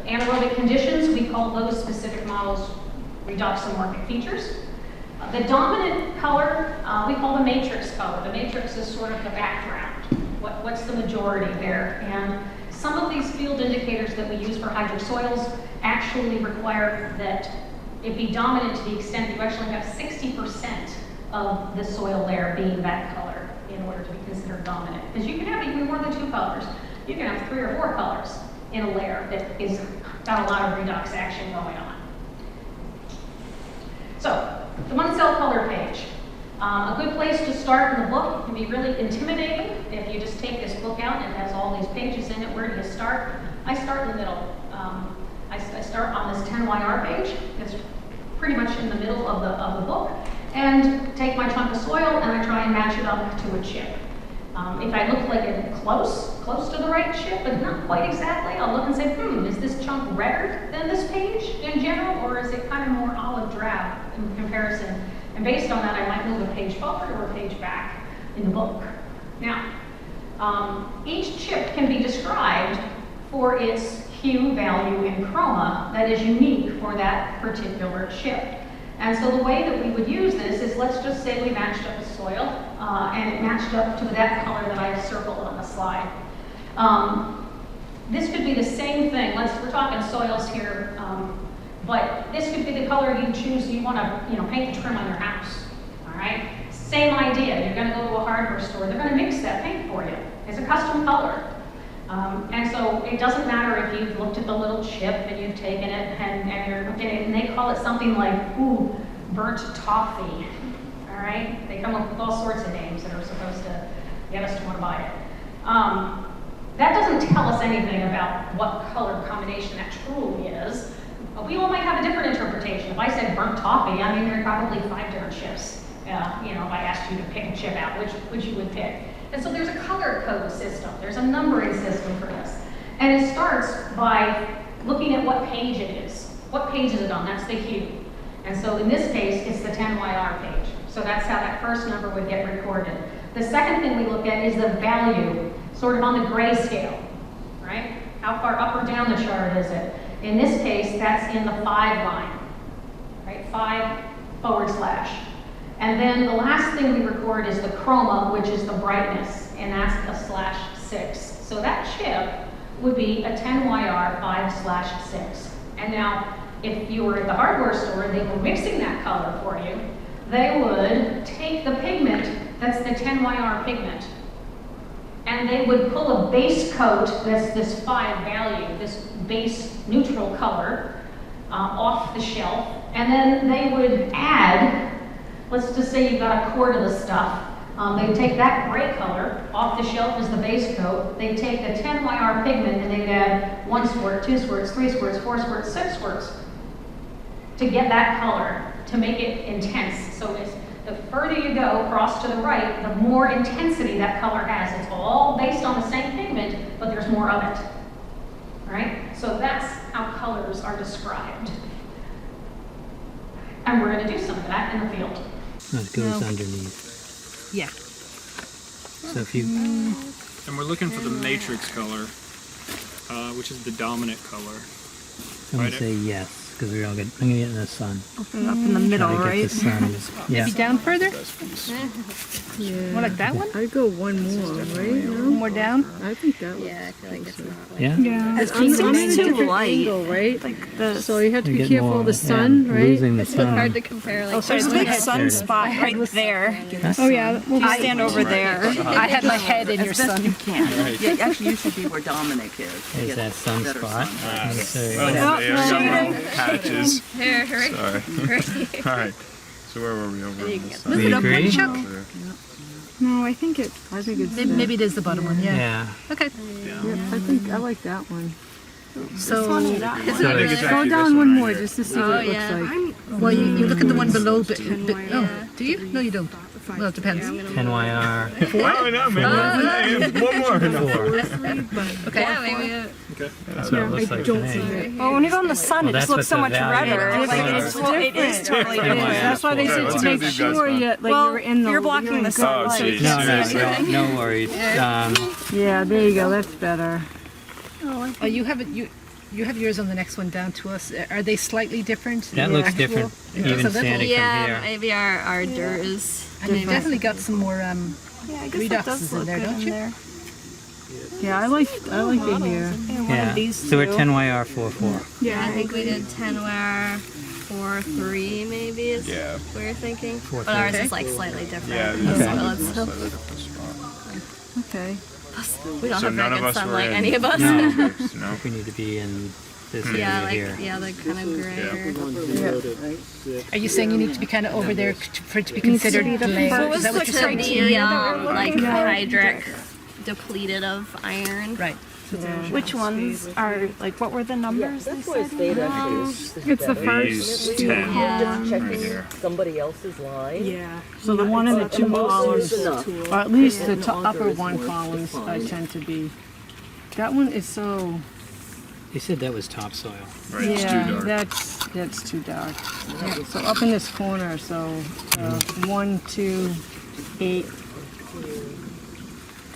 anaerobic conditions, we call those specific models redoxomorphic features. The dominant color we call the matrix color. The matrix is sort of the background. What's the majority there? And some of these field indicators that we use for hydric soils actually require that it be dominant to the extent you actually have 60% of the soil layer being that color in order to be considered dominant. Because you can have even more than 2 colors. You can have 3 or 4 colors in a layer that is got a lot of redox action going on. So, the Munsell color page. A good place to start in the book. It can be really intimidating if you just take this book out and it has all these pages in it. Where do you start? I start in the middle. I start on this 10YR page. It's pretty much in the middle of the book. And take my chunk of soil and I try and match it up to a chip. If I look like it's close to the right chip, but not quite exactly, I'll look and say, is this chunk redder than this page in general, or is it kind of more olive drab in comparison? And based on that, I might move a page forward or a page back in the book. Now, each chip can be described for its hue, value, and chroma that is unique for that particular chip. And so the way that we would use this is, let's just say we matched up the soil, and it matched up to that color that I circled on the slide. This could be the same thing. We're talking soils here, but this could be the color you choose. You want to, paint the trim on your house. All right. Same idea. You're going to go to a hardware store. They're going to mix that paint for you. It's a custom color. And so it doesn't matter if you've looked at the little chip and you've taken it and they call it something like, burnt toffee. All right? They come up with all sorts of names that are supposed to get us to want to buy it. That doesn't tell us anything about what color combination that truly is. We all might have a different interpretation. If I said burnt toffee, there are probably 5 different chips. If I asked you to pick a chip out, which you would pick. And so there's a color code system. There's a numbering system for this. And it starts by looking at what page it is. What page is it on? That's the hue. And so in this case, it's the 10YR page. So that's how that first number would get recorded. The second thing we look at is the value, sort of on the grayscale, right? How far up or down the chart is it? In this case, that's in the 5 line, right? 5//. And then the last thing we record is the chroma, which is the brightness, and that's a /6. So that chip would be a 10YR 5/6. And now, if you were at the hardware store and they were mixing that color for you, they would take the pigment, that's the 10YR pigment, and they would pull a base coat that's this 5 value, this base neutral color, off the shelf, and then they would add, let's just say you've got a quart of the stuff. They'd take that gray color off the shelf as the base coat. They'd take the 10YR pigment and they'd add 1 squirt, 2 squirts, 3 squirts, 4 squirts, 6 squirts to get that color, to make it intense. So the further you go across to the right, the more intensity that color has. It's all based on the same pigment, but there's more of it. All right? So that's how colors are described. And we're going to do some of that in the field. It goes underneath. Yeah. So if you, And we're looking for the matrix color, which is the dominant color. I'm gonna say yes, because we're all good. I'm gonna get in the sun. Up in the middle, Try to get right? the sun. Yeah. Maybe down further? Yeah. More like that one? I'd go one more, right? No? More down? I think that was. Yeah, I feel like it's not like Yeah? Yeah. I'm in a too different light. angle, right? Like the So you have to You be get careful more, of the sun, yeah, right? losing the It's hard sun. to compare. Like, There's a big There it is. sunspot right there. Oh yeah. Well, You stand over there. I had my head in your sun. You can. Yeah, actually, you should be where Dominic is. Is that sunspot? Well, there are patches. Here, right? Sorry. All right. So where were we over? on this side? We agree? no, I think it's. I think it's. Maybe it is the bottom one, yeah. Yeah. Okay. Yeah, I think I like that one. So, So go down one more just to see what it yeah. looks like. Well, you look at the one below. Oh, do you? No, you don't. Well, it depends. 10YR. Oh, no, maybe one more. Okay. Yeah, maybe. Okay. That's what it looks like to me. Well, when you go in the sun, Well, it just that's looks what so the much value redder. is. Like, it is totally different. That's why they said to make sure you, like, Well, you're in the. you're blocking the sunlight. No worries. Yeah, there you go. That's better. Oh, you have it. You have yours on the next one down to us. Are they slightly different? That Your looks actual- different, Just a even little. standing from Yeah, here. maybe our dirt is. And you've definitely got some more Yeah, I guess redoxes that does in look there, good don't in you? there. Yeah, I like it here. Yeah, one of these So we're two. 10YR 44. Yeah, I think we did 10 where 4-3 maybe is what we were thinking. But ours is like slightly different. Yeah, in the okay. soil itself. Okay. We don't So have none very of good us were sunlight, in- any of us. No. No. We need to be in this Yeah, area like here. the kind of grayer. Are you saying you need to be kind of over there for it to be considered delay? What Is was that what the you're saying? like Hydric depleted of iron? Right. Which ones are, like, what were the numbers they said? It's the first. These 10 Yeah. right there. Somebody else's line. Yeah. So the one in the two columns, or at least the upper one columns, I tend to be. That one is so. They said that was topsoil. Right, it's too dark. That's too dark. Yeah, so up in this corner, so 1, 2, 8,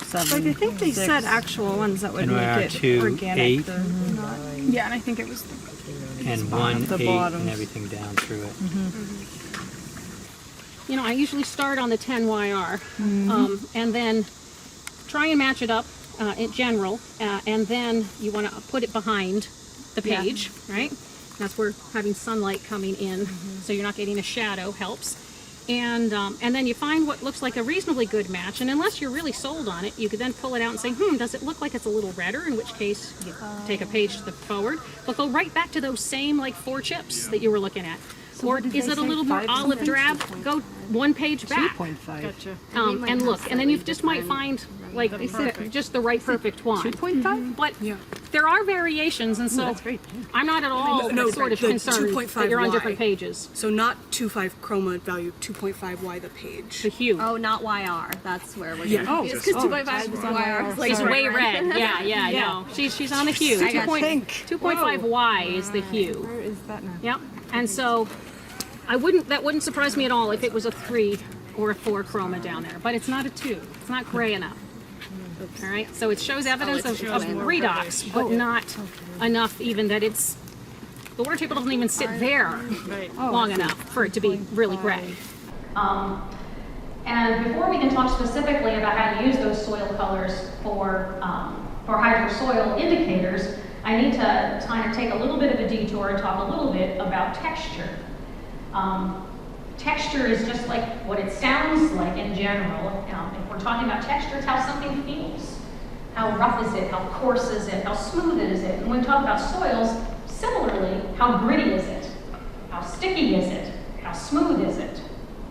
7. Like, I think they 6. said actual ones that would And we are make it 2, organic. 8, They're not. Yeah, and I think it was. and 1, The 8, bottoms. and everything down through it. You know, I usually start on the 10YR and then try and match it up in general, and then you want to put it behind the page, right? That's where having sunlight coming in, so you're not getting a shadow helps. And then you find what looks like a reasonably good match, and unless you're really sold on it, you could then pull it out and say, does it look like it's a little redder? In which case, you take a page to the forward, but go right back to those same like 4 chips that you were looking at. Or is it a little more olive drab? Go 1 page back. 2.5. Gotcha. And look, and then you just might find like just the right perfect one. 2.5? But there are variations, and so I'm not at all sort of concerned that you're on different pages. So not 2.5 chroma value, 2.5y the page. The hue. Oh, not YR. That's where we're Yeah. getting confused. Because 2.5 is YR. Like She's way red. red. Yeah, no. She's on the hue. I got 2.5y is the hue. Where is that now? Yep. And so that wouldn't surprise me at all if it was a 3 or a 4 chroma down there, but it's not a 2. It's not gray enough. All right, so it shows evidence of redox, but not enough even that the water table doesn't even sit there long enough for it to be really gray. And before we can talk specifically about how to use those soil colors for hydrosoil indicators, I need to kind of take a little bit of a detour and talk a little bit about texture. Texture is just like what it sounds like in general. If we're talking about texture, it's how something feels. How rough is it? How coarse is it? How smooth is it? And when we talk about soils, similarly, how gritty is it? How sticky is it? How smooth is it?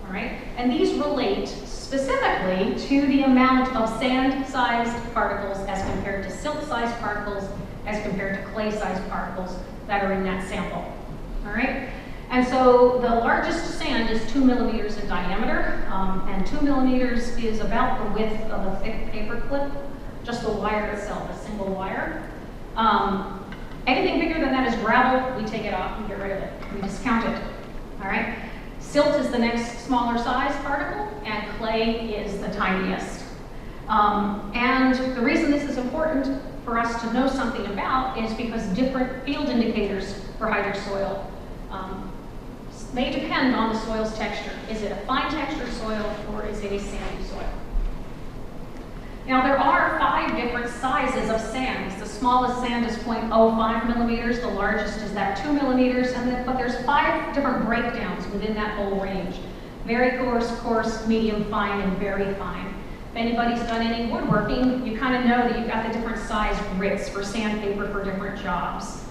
All right? And these relate specifically to the amount of sand-sized particles as compared to silt-sized particles, as compared to clay-sized particles that are in that sample. All right? And so the largest sand is 2 millimeters in diameter, and 2 millimeters is about the width of a thick paper clip, just the wire itself, a single wire. Anything bigger than that is gravel. We take it off and get rid of it. We discount it. All right. Silt is the next smaller size particle, and clay is the tiniest. And the reason this is important for us to know something about is because different field indicators for hydrosoil may depend on the soil's texture. Is it a fine texture soil or is it a sandy soil? Now there are 5 different sizes of sands. The smallest sand is 0.05 millimeters, the largest is that 2 millimeters, but there's 5 different breakdowns within that whole range. Very coarse, medium fine, and very fine. If anybody's done any woodworking, you kind of know that you've got the different size grits for sandpaper for different jobs.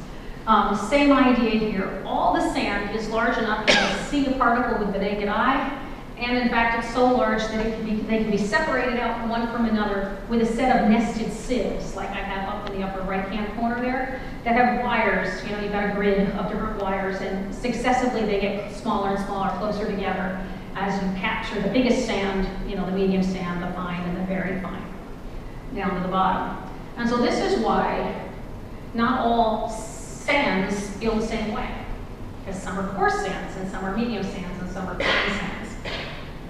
Same idea here. All the sand is large enough to see a particle with the naked eye, and in fact it's so large that they can be separated out one from another with a set of nested sieves, like I have up in in the upper right-hand corner there, that have wires. You know, you've got a grid of different wires, and successively they get smaller and smaller, closer together as you capture the biggest sand, you know, the medium sand, the fine, and the very fine, down to the bottom. And so this is why not all sands feel the same way, because some are coarse sands, and some are medium sands, and some are fine sands.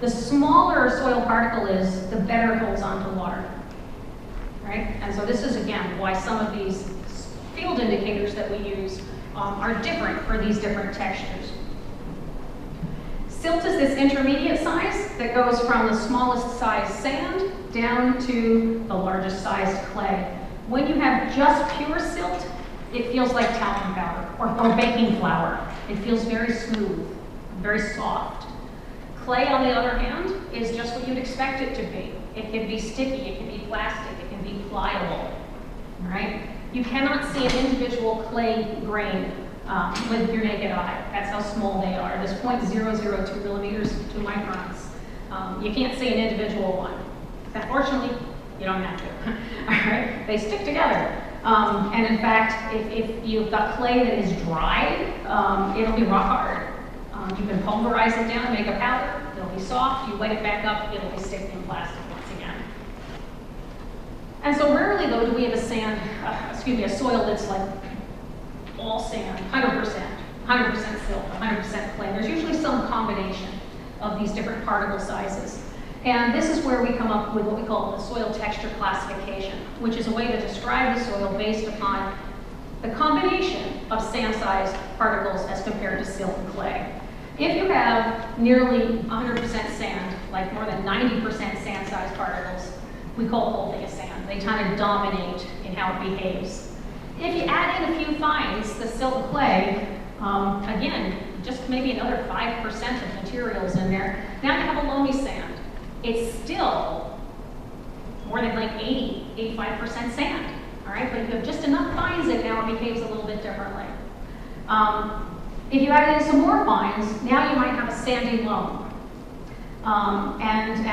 The smaller a soil particle is, the better it holds onto water, right? And so this is, again, why some of these field indicators that we use are different for these different textures. Silt is this intermediate size that goes from the smallest size sand down to the largest sized clay. When you have just pure silt, it feels like talcum powder or baking flour. It feels very smooth, very soft. Clay, on the other hand, is just what you'd expect it to be. It can be sticky, it can be plastic, it can be pliable, right? You cannot see an individual clay grain with your naked eye. That's how small they are. This 0.002 millimeters, 2 microns. You can't see an individual one. Unfortunately, you don't have to. All right? They stick together. And in fact, if you've got clay that is dry, it'll be rock hard. You can pulverize it down and make a powder. It'll be soft. You wet it back up, it'll be sticky in plastic once again. And so rarely, though, do we have a soil that's like all sand, 100% silt, 100% clay. There's usually some combination of these different particle sizes. And this is where we come up with what we call the soil texture classification, which is a way to describe the soil based upon the combination of sand-sized particles as compared to silt and clay. If you have nearly 100% sand, like more than 90% sand-sized particles, we call the whole thing a sand. They kind of dominate in how it behaves. If you add in a few fines, the silt and clay, again, just maybe another 5% of materials in there, now you have a loamy sand. It's still more than like 85% sand, all right? But if you have just enough fines in, now it behaves a little bit differently. If you add in some more fines, now you might have a sandy loam. And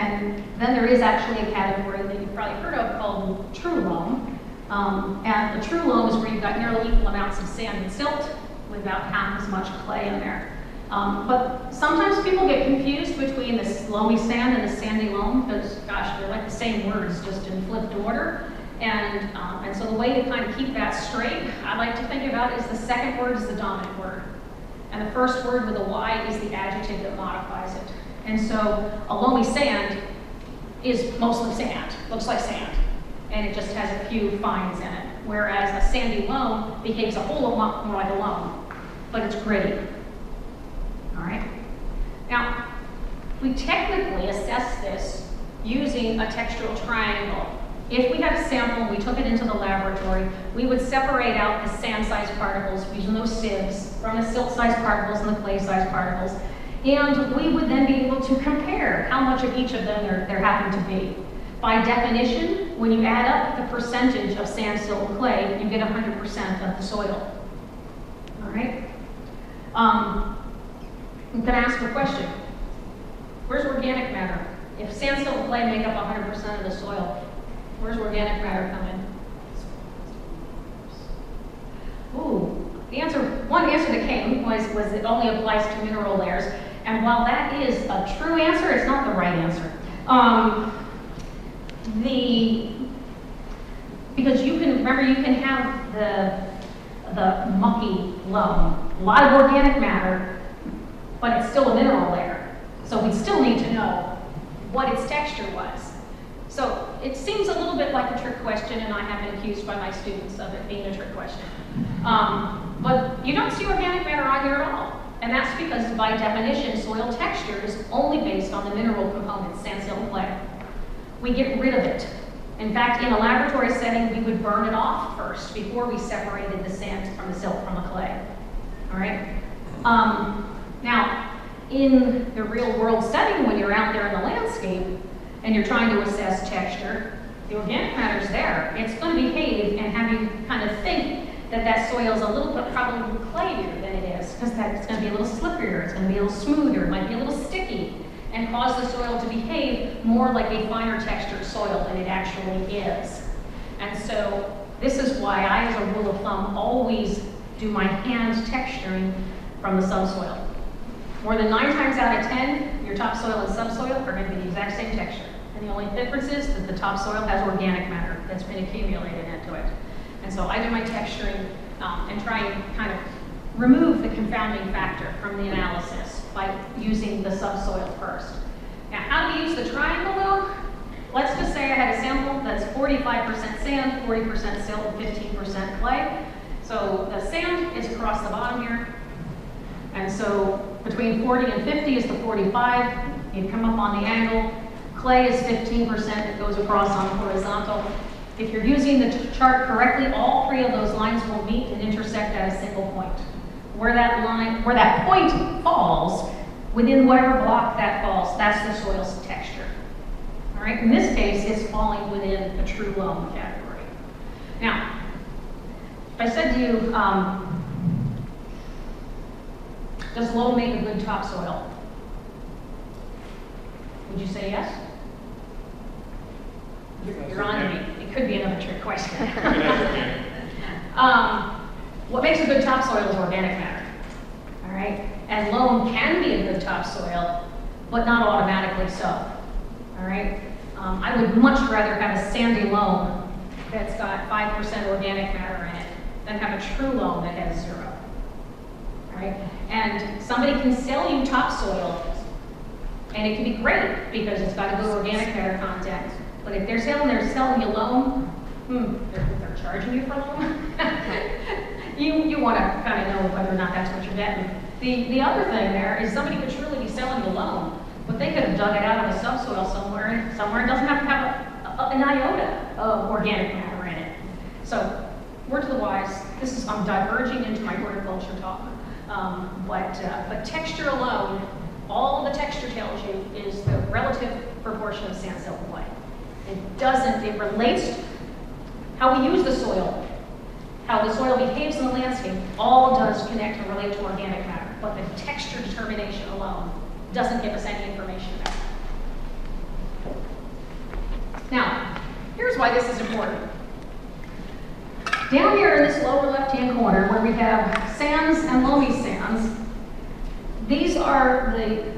then there is actually a category that you've probably heard of called true loam. And the true loam is where you've got nearly equal amounts of sand and silt with about half as much clay in there. But sometimes people get confused between this loamy sand and the sandy loam because, gosh, they're like the same words, just in flipped order. And so the way to kind of keep that straight, I like to think about is the second word is the dominant word. And the first word with a Y is the adjective that modifies it. And so a loamy sand is mostly sand, looks like sand. And it just has a few fines in it. Whereas a sandy loam behaves a whole lot more like a loam, but it's gritty. All right? Now, we technically assess this using a textural triangle. If we had a sample and we took it into the laboratory, we would separate out the sand-sized particles using those sieves from the silt-sized particles and the clay-sized particles. And we would then be able to compare how much of each of them there happened to be. By definition, when you add up the percentage of sand, silt, and clay, you get 100% of the soil. All right? I'm going to ask a question. Where's organic matter? If sand, silt, and clay make up 100% of the soil, where's organic matter come in? Ooh, one answer that came was it only applies to mineral layers. And while that is a true answer, it's not the right answer. Because you can have the mucky loam, a lot of organic matter, but it's still a mineral layer. So we still need to know what its texture was. So it seems a little bit like a trick question, and I have been accused by my students of it being a trick question. But you don't see organic matter on here at all. And that's because by definition, soil texture is only based on the mineral components, sand, silt, and clay. We get rid of it. In fact, in a laboratory setting, we would burn it off first before we separated the sand from the silt from the clay. All right? Now, in the real world setting, when you're out there in the landscape and you're trying to assess texture, the organic matter's there. It's going to behave and have you kind of think that soil's a little bit probably clayier than it is, because it's going to be a little slipperier, it's going to be a little smoother, it might be a little sticky, and cause the soil to behave more like a finer textured soil than it actually is. And so this is why I, as a rule of thumb, always do my hand texturing from the subsoil. More than 9 times out of 10, your topsoil and subsoil are going to be the exact same texture. And the only difference is that the topsoil has organic matter that's been accumulated into it. And so I do my texturing and try and kind of remove the confounding factor from the analysis by using the subsoil first. Now, how do we use the triangle though? Let's just say I had a sample that's 45% sand, 40% silt, 15% clay. So the sand is across the bottom here. And so between 40 and 50 is the 45. You come up on the angle. Clay is 15% that goes across on the horizontal. If you're using the chart correctly, all 3 of those lines will meet and intersect at a single point. Where that point falls, within whatever block that falls, that's the soil's texture. All right, in this case, it's falling within a true loam category. Now, if I said to you, does loam make a good topsoil? Would you say yes? You're on to me. It could be another trick question. What makes a good topsoil is organic matter. All right? And loam can be a good topsoil, but not automatically so. All right? I would much rather have a sandy loam that's got 5% organic matter in it than have a true loam that has 0. All right? And somebody can sell you topsoil, and it can be great because it's got a good organic matter content. But if they're selling you loam, they're charging you for loam. You want to kind of know whether or not that's what you're getting. The other thing there is somebody could truly be selling you loam, but they could have dug it out of the subsoil somewhere and it doesn't have to have an iota of organic matter in it. So, word to the wise, I'm diverging into my horticulture talk. But texture alone, all the texture tells you is the relative proportion of sand, silt, and clay. It relates to how we use the soil, how the soil behaves in the landscape, all does connect and relate to organic matter. But the texture determination alone doesn't give us any information about that. Now, here's why this is important. Down here in this lower left-hand corner where we have sands and loamy sands, these are the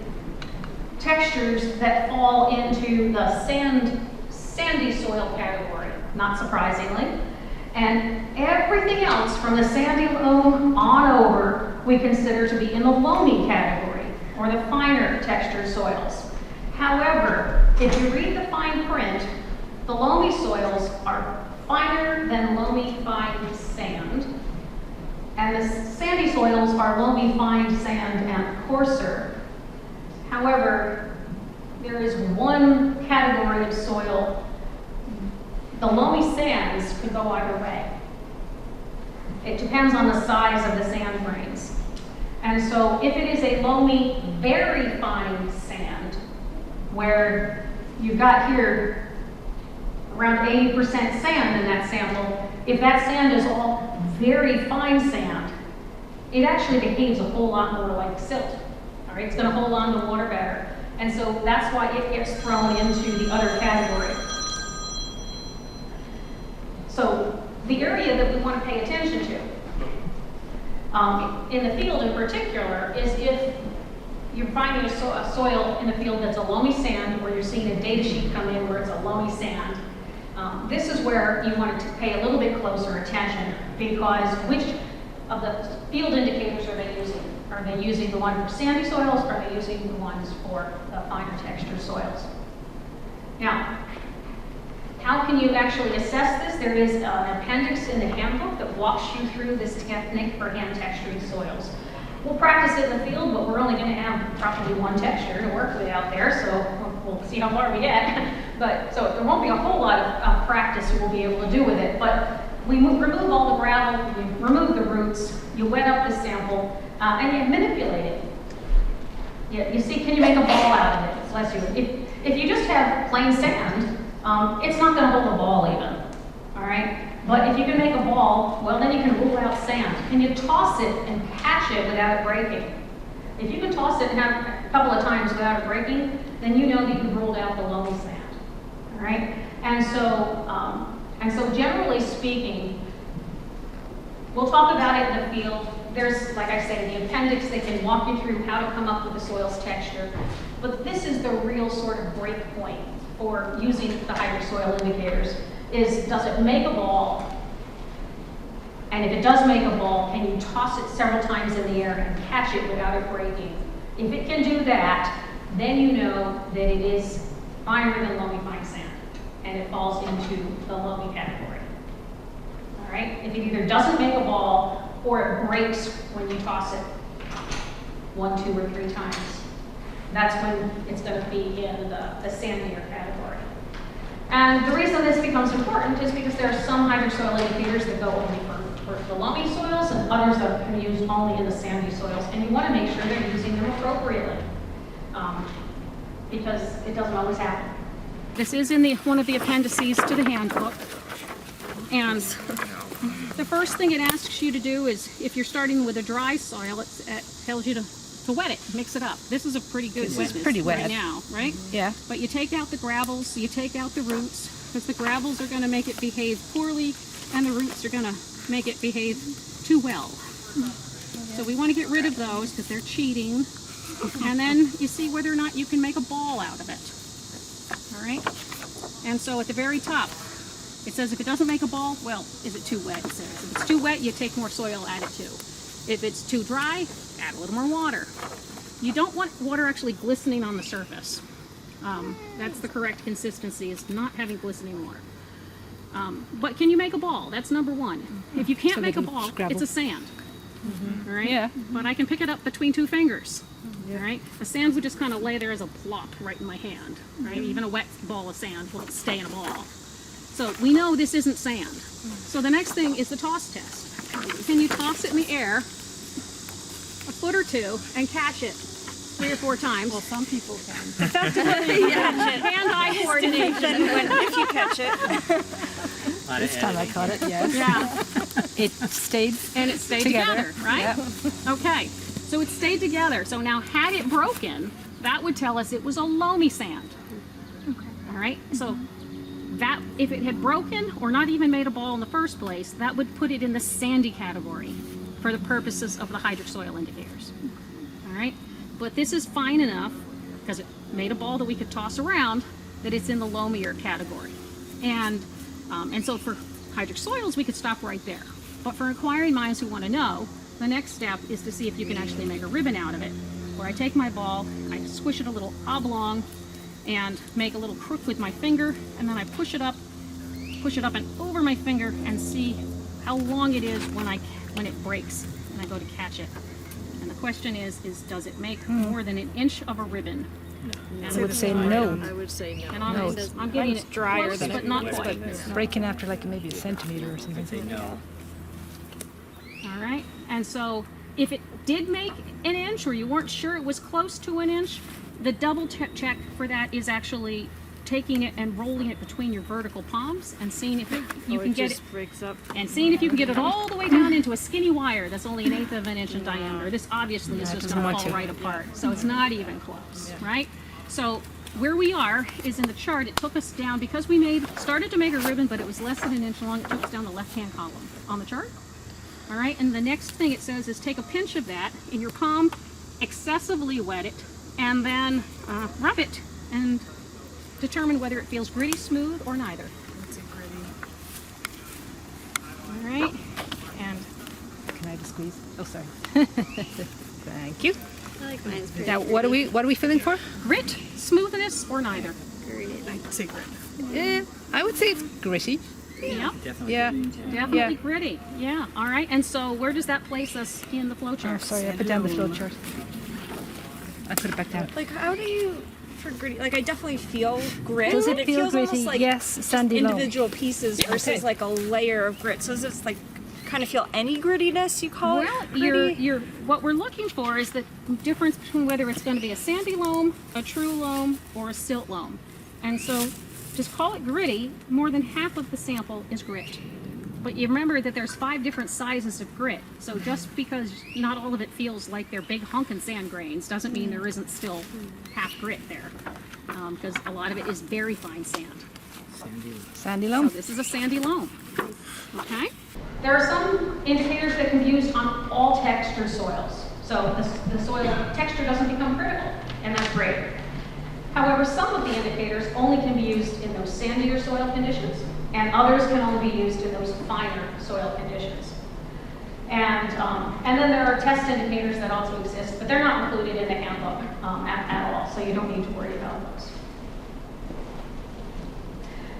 textures that fall into the sandy soil category, not surprisingly. And everything else from the sandy loam on over we consider to be in the loamy category, or the finer textured soils. However, if you read the fine print, the loamy soils are finer than loamy fine sand, and the sandy soils are loamy fine sand and coarser. However, there is one category of soil. The loamy sands could go either way. It depends on the size of the sand grains. And so if it is a loamy, very fine sand, where you've got here around 80% sand in that sample, if that sand is all very fine sand, it actually behaves a whole lot more like silt. All right, it's going to hold on to water better. And so that's why it gets thrown into the other category. So the area that we want to pay attention to, in the field in particular, is if you're finding a soil in the field that's a loamy sand, or you're seeing a data sheet come in where it's a loamy sand. This is where you want to pay a little bit closer attention, because which of the field indicators are they using? Are they using the one for sandy soils, or are they using the ones for the finer texture soils? Now, how can you actually assess this? There is an appendix in the handbook that walks you through this technique for hand texturing soils. We'll practice it in the field, but we're only going to have probably one texture to work with out there, so we'll see how far we get. But so there won't be a whole lot of practice we'll be able to do with it. But we remove all the gravel, we remove the roots, you wet up the sample, and you manipulate it. You see, can you make a ball out of it? Bless you. If you just have plain sand, it's not going to hold a ball even, all right? But if you can make a ball, well, then you can rule out sand. Can you toss it and patch it without it breaking? If you can toss it a couple of times without it breaking, then you know that you've ruled out the loamy sand, all right? And And so generally speaking, we'll talk about it in the field. There's, like I say, the appendix that can walk you through how to come up with the soil's texture. But this is the real sort of break point for using the hydric soil indicators, is does it make a ball? And if it does make a ball, can you toss it several times in the air and catch it without it breaking? If it can do that, then you know that it is finer than loamy fine sand, and it falls into the loamy category. All right? If it either doesn't make a ball or it breaks when you toss it 1, 2, or 3 times, that's when it's going to be in the sandier category. And the reason this becomes important is because there are some hydric soil indicators that go only for the loamy soils and others that can be used only in the sandy soils. And you want to make sure they're using them appropriately because it doesn't always happen. This is in one of the appendices to the handbook. And the first thing it asks you to do is, if you're starting with a dry soil, it tells you to wet it, mix it up. This is a pretty good wetness pretty wet right now, right? Yeah. But you take out the gravels, you take out the roots, because the gravels are going to make it behave poorly, and the roots are going to make it behave too well. So we want to get rid of those because they're cheating. And then you see whether or not you can make a ball out of it. All right? And so at the very top, it says if it doesn't make a ball, well, is it too wet? It says if it's too wet, you take more soil, add it to. If it's too dry, add a little more water. You don't want water actually glistening on the surface. That's the correct consistency, is not having glistening water. But can you make a ball? That's number one. If you can't make a ball, it's a sand. All right? Yeah. But I can pick it up between 2 fingers. All right? The sand would just kind of lay there as a plop right in my hand. Right? Even a wet ball of sand will stay in a ball. So we know this isn't sand. So the next thing is the toss test. Can you toss it in the air a foot or 2 and catch it 3 or 4 times? Well, some people can. Effectively, hand-eye coordination. If you catch it. This time I caught it, yes. Yeah. It stayed And it stayed together, right? Yep. Okay, so it stayed together. So now had it broken, that would tell us it was a loamy sand. Okay. All right, so that if it had broken or not even made a ball in the first place, that would put it in the sandy category for the purposes of the hydric soil indicators. All right, but this is fine enough because it made a ball that we could toss around that it's in the loamier category. And so for hydric soils, we could stop right there. But for inquiring minds who want to know, the next step is to see if you can actually make a ribbon out of it. Where I take my ball, I squish it a little oblong, and make a little crook with my finger, and then I push it up and over my finger and see how long it is when it breaks and I go to catch it. And the question is does it make more than an inch of a ribbon? I would say no. I would say no. And I'm getting it drier close, than but it not is, quite. It's breaking after like maybe a centimeter or something. Say no. All right, and so if it did make an inch or you weren't sure it was close to an inch, the double check for that is actually taking it and rolling it between your vertical palms and seeing if you can get it, breaks up. and seeing if you can get it all the way down into a skinny wire that's only 1/8 of an inch in diameter. This obviously is just going to fall right apart, so it's not even close, right? So where we are is in the chart. It took us down because we started to make a ribbon, but it was less than an inch long. It took us down the left-hand column on the chart. All right, and the next thing it says is take a pinch of that in your palm, excessively wet it, and then rub it and determine whether it feels gritty, smooth, or neither. It's a gritty. All right, and Can I just squeeze? Oh, sorry. Thank you. I like mine's pretty. Now, what are we feeling for? grit, smoothness, or neither. I'd say gritty. I would say it's gritty. Yep, Definitely. Yeah. definitely Yeah. gritty. Yeah, all right, and so where does that place us in the flow Oh, chart? sorry, I put down the flow chart. I put it back down. Like, how do you, for gritty, like, I definitely feel grit. Does it and feel feels almost gritty? like Yes, sandy loam. individual pieces versus like a layer of grit. So does it like kind of feel any grittiness you call Well, it gritty? what we're looking for is the difference between whether it's going to be a sandy loam, a true loam, or a silt loam. And so just call it gritty. More than half of the sample is grit. But you remember that there's 5 different sizes of grit. So just because not all of it feels like they're big hunkin' sand grains doesn't mean there isn't still half grit there. Because a lot of it is very fine sand. Sandy So loam. this is a sandy loam. Okay? There are some indicators that can be used on all textured soils. So the soil texture doesn't become critical, and that's great. However, some of the indicators only can be used in those sandier soil conditions, and others can only be used in those finer soil conditions. And then there are test indicators that also exist, but they're not included in the handbook at all, so you don't need to worry about those.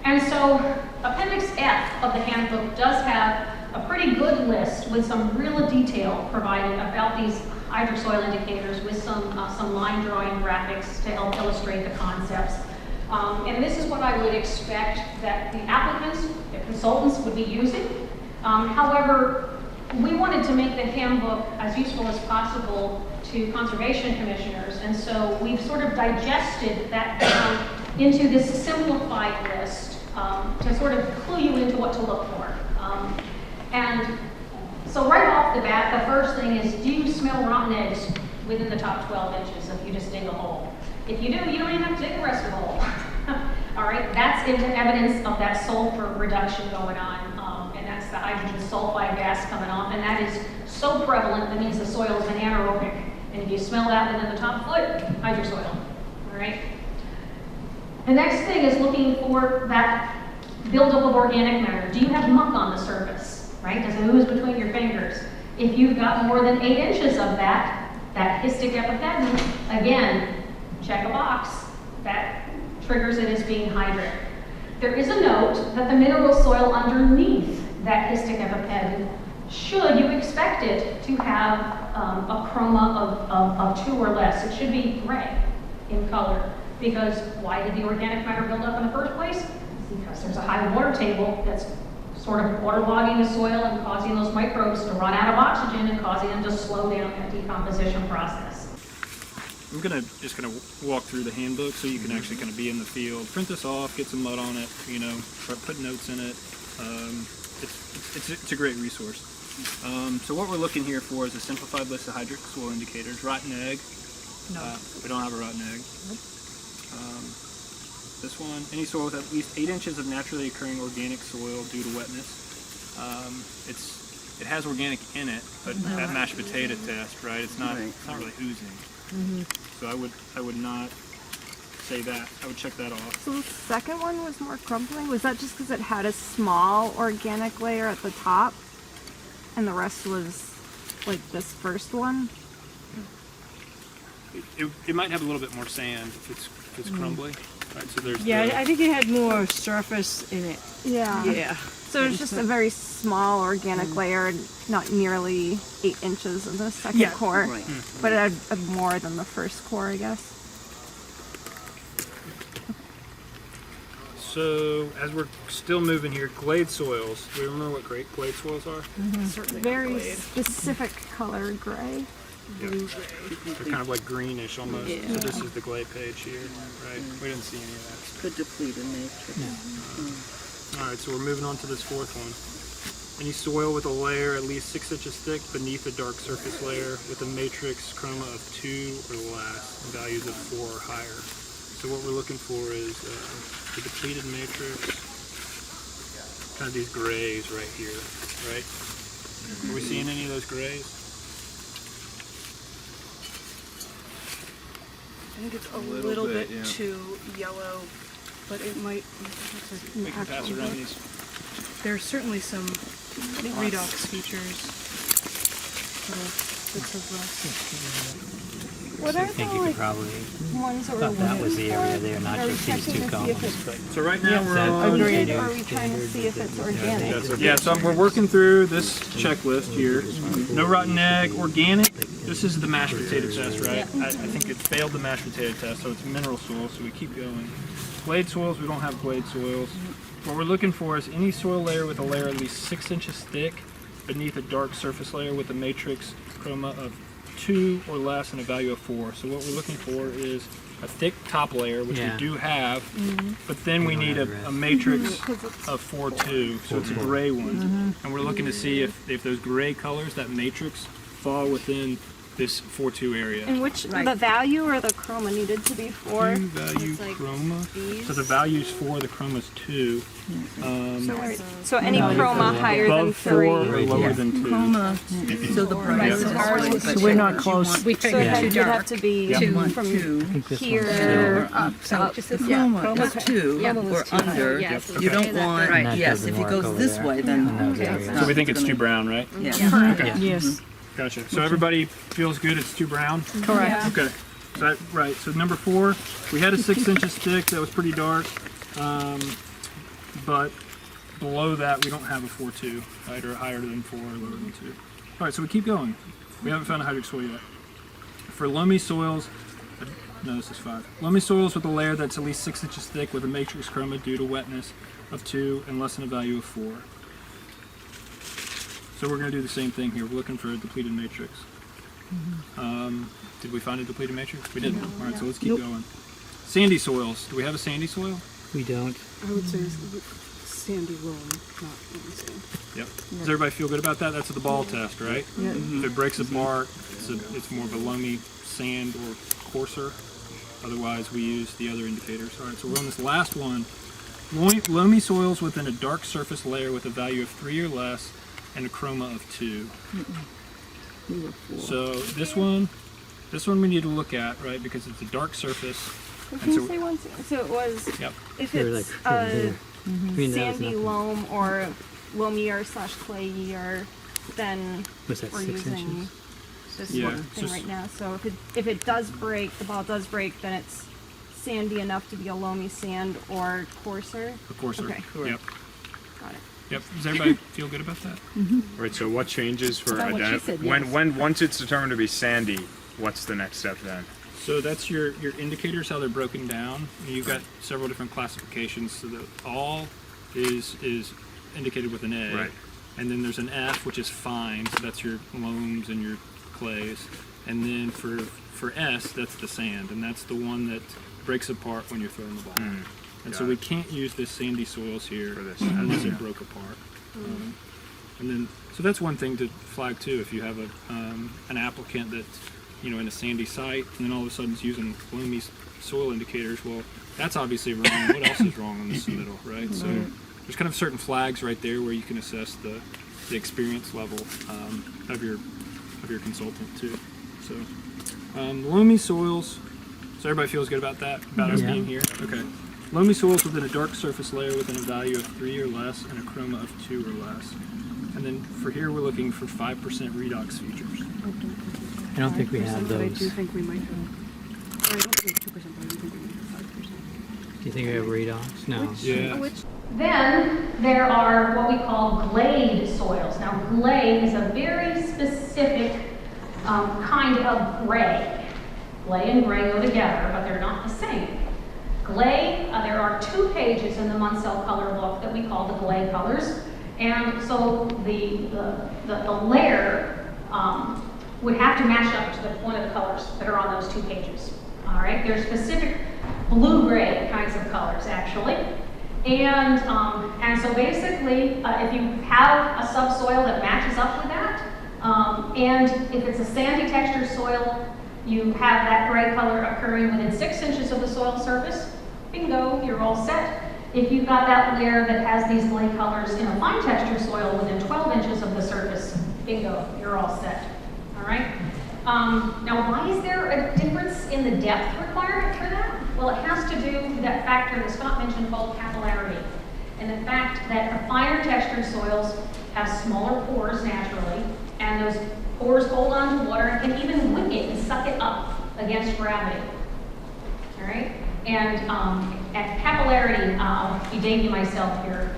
And so Appendix F of the handbook does have a pretty good list with some real detail provided about these hydrosoil indicators with some line drawing graphics to help illustrate the concepts. And this is what I would expect that the applicants, the consultants would be using. However, we wanted to make the handbook as useful as possible to conservation commissioners, and so we've sort of digested that down into this simplified list to sort of clue you into what to look for. And so right off the bat, the first thing is, do you smell rotten eggs within the top 12 inches if you just dig a hole? If you do, you don't even have to dig the rest of the hole. All right, that's evidence of that sulfur reduction going on, and that's the hydrogen sulfide gas coming off, and that is so prevalent that means the soil is anaerobic. And if you smell that within the top foot, hydrosol. All right. The next thing is looking for that buildup of organic matter. Do you have muck on the surface? Right? Does it ooze between your fingers? If you've got more than 8 inches of that histic epipedon, again, check a box. That triggers it as being hydric. There is a note that the mineral soil underneath that histic epipedon, should you expect it to have a chroma of 2 or less. It should be gray in color, because why did the organic matter build up in the first place? Because there's a high water table that's sort of waterlogging the soil and causing those microbes to run out of oxygen and causing them to slow down that decomposition process. I'm just gonna walk through the handbook so you can actually kind of be in the field. Print this off, get some mud on it, you know, put notes in it. It's a great resource. So what we're looking here for is a simplified list of hydric soil indicators. Rotten egg. No. We don't have a rotten egg. Nope. This one, any soil with at least 8 inches of naturally occurring organic soil due to wetness. It has organic in it, but that mashed potato test, right? It's not really oozing. Mm-hmm. So I would not say that. I would check that off. So the second one was more crumbling. Was that just because it had a small organic layer at the top, and the rest was like this first one? It might have a little bit more sand if it's crumbly. Right, so there's I think it had more surface in it. Yeah. Yeah. So it's just a very small organic layer, not nearly 8 inches of the second core, but it had more than the first core, I guess. So as we're still moving here, glade soils. Do you remember what glade soils are? Mm-hmm. Very specific color gray. Yeah. They're kind of like greenish almost. Yeah. So this is the glade page here, right? We didn't see any of that. Could deplete in nature. All right, so we're moving on to this fourth one. Any soil with a layer at least 6 inches thick beneath a dark surface layer with a matrix chroma of 2 or less, and values of 4 or higher. So what we're looking for is the depleted matrix, kind of these grays right here, right? Are we seeing any of those grays? I think it's a little bit too yellow, but it might. We can pass around these. There's certainly some redox features. What I are think the you could like probably ones that thought we're that was the area looking there, for? not Are we just these checking 2 to see if it's columns. So right now we're on. organic, or are we trying to see if it's organic? Yeah, so we're working through this checklist here. No rotten egg, organic. This is the mashed potato test, right? I think it failed the mashed potato test, so it's mineral soil, so we keep going. Glade soils, we don't have glade soils. What we're looking for is any soil layer with a layer at least 6 inches thick beneath a dark surface layer with a matrix chroma of 2 or less and a value of 4. So what we're looking for is a thick top layer, which we do have, but then we need a matrix of 4 too, so it's a gray one. And we're looking to see if those gray colors, that matrix, fall within this 4.2 area. And which the value or the chroma needed to be for? 2 value chroma. So the values for the chroma is 2. So any chroma higher than Above 4 3. or lower than 2. So the brightest. So we're not close. We So figured it would have to be from here up. So just the chroma is 2 or under. Yes. You don't want, And that yes, doesn't if it work goes over this there. way, then. And those okay, areas. So we think it's too brown, right? Yeah. Okay. Yes, Gotcha. So everybody feels good, it's too brown? correct. Okay. So right. So number 4, we had a 6 inches thick that was pretty dark. But below that, we don't have a 4.2, right? Or higher than 4 or lower than 2. All right, so we keep going. We haven't found a hydric soil yet. For loamy soils, no, this is 5. Loamy soils with a layer that's at least 6 inches thick with a matrix chroma due to wetness of 2 and less than a value of 4. So we're going to do the same thing here. We're looking for a depleted matrix. Did we find a depleted matrix? We didn't. All right, so let's keep going. Sandy soils. Do we have a sandy soil? We don't. I would say sandy loam, not sand. Yep. Does everybody feel good about that? That's the ball test, right? Yeah. If it breaks apart, it's more of a loamy sand or coarser. Otherwise, we use the other indicators. All right, so we're on this last one. Loamy soils within a dark surface layer with a value of 3 or less and a chroma of 2. So this one we need to look at, right? Because it's a dark surface. Can you say once? So it was Yep. if Here, it's like, here. Green, that was sandy nothing. loam or loamier / clayier, then Was that we're 6 using inches? this Yeah, thing just- right now. So if it does break, the ball does break, then it's sandy enough to be a loamy sand or coarser. Of course. Okay. Yep. Got it. Yep. Does everybody feel good about that? Right, so what changes for About what she said, yes. when once it's determined to be sandy, what's the next step then? So that's your indicators, how they're broken down. You've got several different classifications. So that all is indicated with an A. Right. And then there's an F, which is fine. So that's your loams and your clays. And then for S, that's the sand, and that's the one that breaks apart when you're throwing the ball. And so we can't use this sandy soils here For this. unless it broke apart. And then, so that's one thing to flag too. If you have an applicant that's in a sandy site, and then all of a sudden is using loamy soil indicators, well, that's obviously wrong. What else is wrong on this submittal, right? So there's kind of certain flags right there where you can assess the experience level of your consultant too. So loamy soils. So everybody feels good about that, about us being here? Okay. Loamy soils within a dark surface layer within a value of 3 or less and a chroma of 2 or less. And then for here, we're looking for 5% redox features. I don't think we have But I those. do think we might have. Or I don't think 2%, but I do think we might have 5%. Do you think we have redox? No. Yeah. Then there are what we call glade soils. Now, glade is a very specific kind of gray. Clay and gray go together, but they're not the same. Glade, there are 2 pages in the Munsell color book that we call the glade colors. And so the layer would have to match up to one of the colors that are on those 2 pages. All right, there's specific blue-gray kinds of colors, actually. And so basically, if you have a subsoil that matches up with that, and if it's a sandy textured soil, you have that gray color occurring within 6 inches of the soil surface, bingo, you're all set. If you've got that layer that has these glade colors in a fine textured soil within 12 inches of the surface, bingo, you're all set. All right? Now, why is there a difference in the depth requirement for that? Well, it has to do with that factor that Scott mentioned called capillarity, and the fact that the finer textured soils have smaller pores naturally, and those pores hold on to water and can even wick it and suck it up against gravity. All right? And at Capillarity, I'll debut myself here.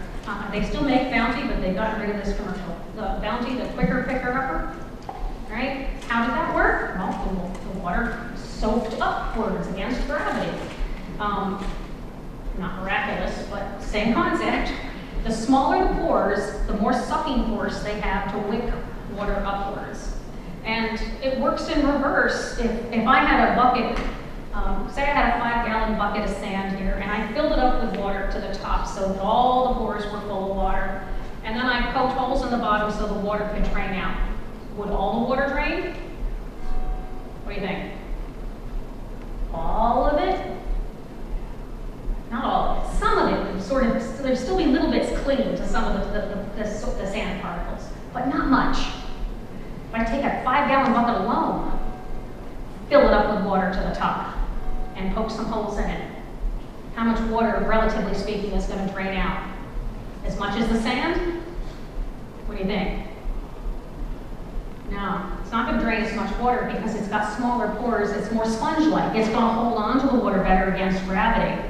They still make Bounty, but they've gotten rid of this commercial. The Bounty, the quicker picker-upper. All right? How did that work? Well, the water soaked upwards against gravity. Not miraculous, but same concept. The smaller the pores, the more sucking force they have to wick water upwards. And it works in reverse. If I had a bucket, say I had a 5-gallon bucket of sand here, and I filled it up with water to the top so that all the pores were full of water, and then I poked holes in the bottom so the water could drain out. Would all the water drain? What do you think? All of it? Not all of it. Some of it, sort of, there'll still be little bits clinging to some of the sand particles, but not much. If I take a 5-gallon bucket alone, fill it up with water to the top, and poke some holes in it, how much water, relatively speaking, is going to drain out? As much as the sand? What do you think? No, it's not going to drain as much water because it's got smaller pores. It's more sponge-like. It's going to hold on to the water better against gravity.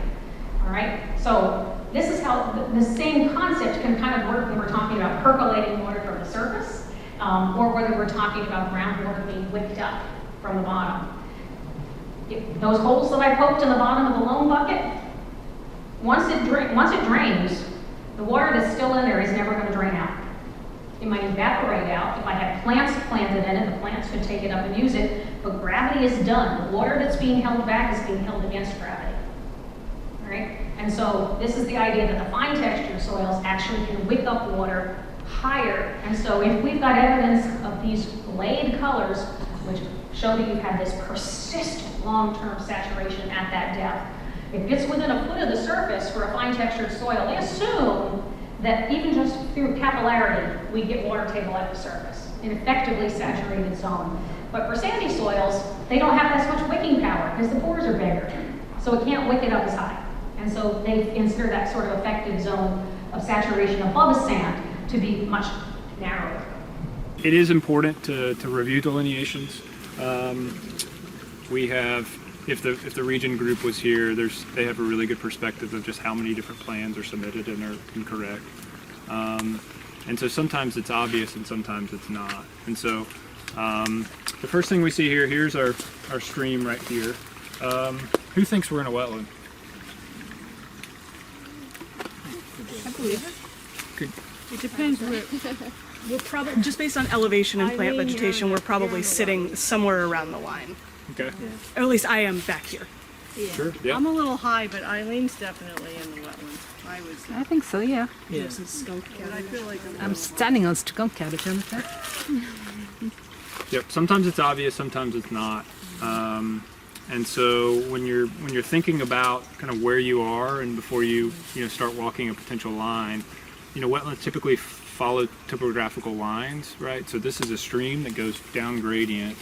All right? So this is how the same concept can kind of work when we're talking about percolating water from the surface, or whether we're talking about groundwater being wicked up from the bottom. Those holes that I poked in the bottom of the loam bucket, once it drains, the water that's still in there is never going to drain out. It might evaporate out. If I had plants planted in it, the plants could take it up and use it, but gravity is done. The water that's being held back is being held against gravity. All right? And so this is the idea that the fine textured soils actually can wick up water higher. And so if we've got evidence of these blade colors, which show that you have this persistent long-term saturation at that depth, if it's within a foot of the surface for a fine textured soil, they assume that even just through capillarity, we get water table at the surface, an effectively saturated zone. But for sandy soils, they don't have as much wicking power because the pores are bigger. So it can't wick it up as high. And so they consider that sort of effective zone of saturation above a sand to be much narrower. It is important to review delineations. We have, if the region group was here, they have a really good perspective of just how many different plans are submitted and are incorrect. And so sometimes it's obvious and sometimes it's not. And so the first thing we see here, here's our stream right here. Who thinks we're in a wetland? I believe it. It depends where. We're probably, just based on elevation and plant vegetation, we're probably sitting somewhere around the line. Okay. Or at least I am back here. Yeah. Sure, yeah. I'm a little high, but Eileen's definitely in the wetlands. I think so, yeah. Yeah. This is skunk But I feel like I'm standing on skunk caterpillar. Yep. Sometimes it's obvious, sometimes it's not. And so when you're thinking about kind of where you are and before you start walking a potential line, wetlands typically follow topographical lines, right? So this is a stream that goes down gradient,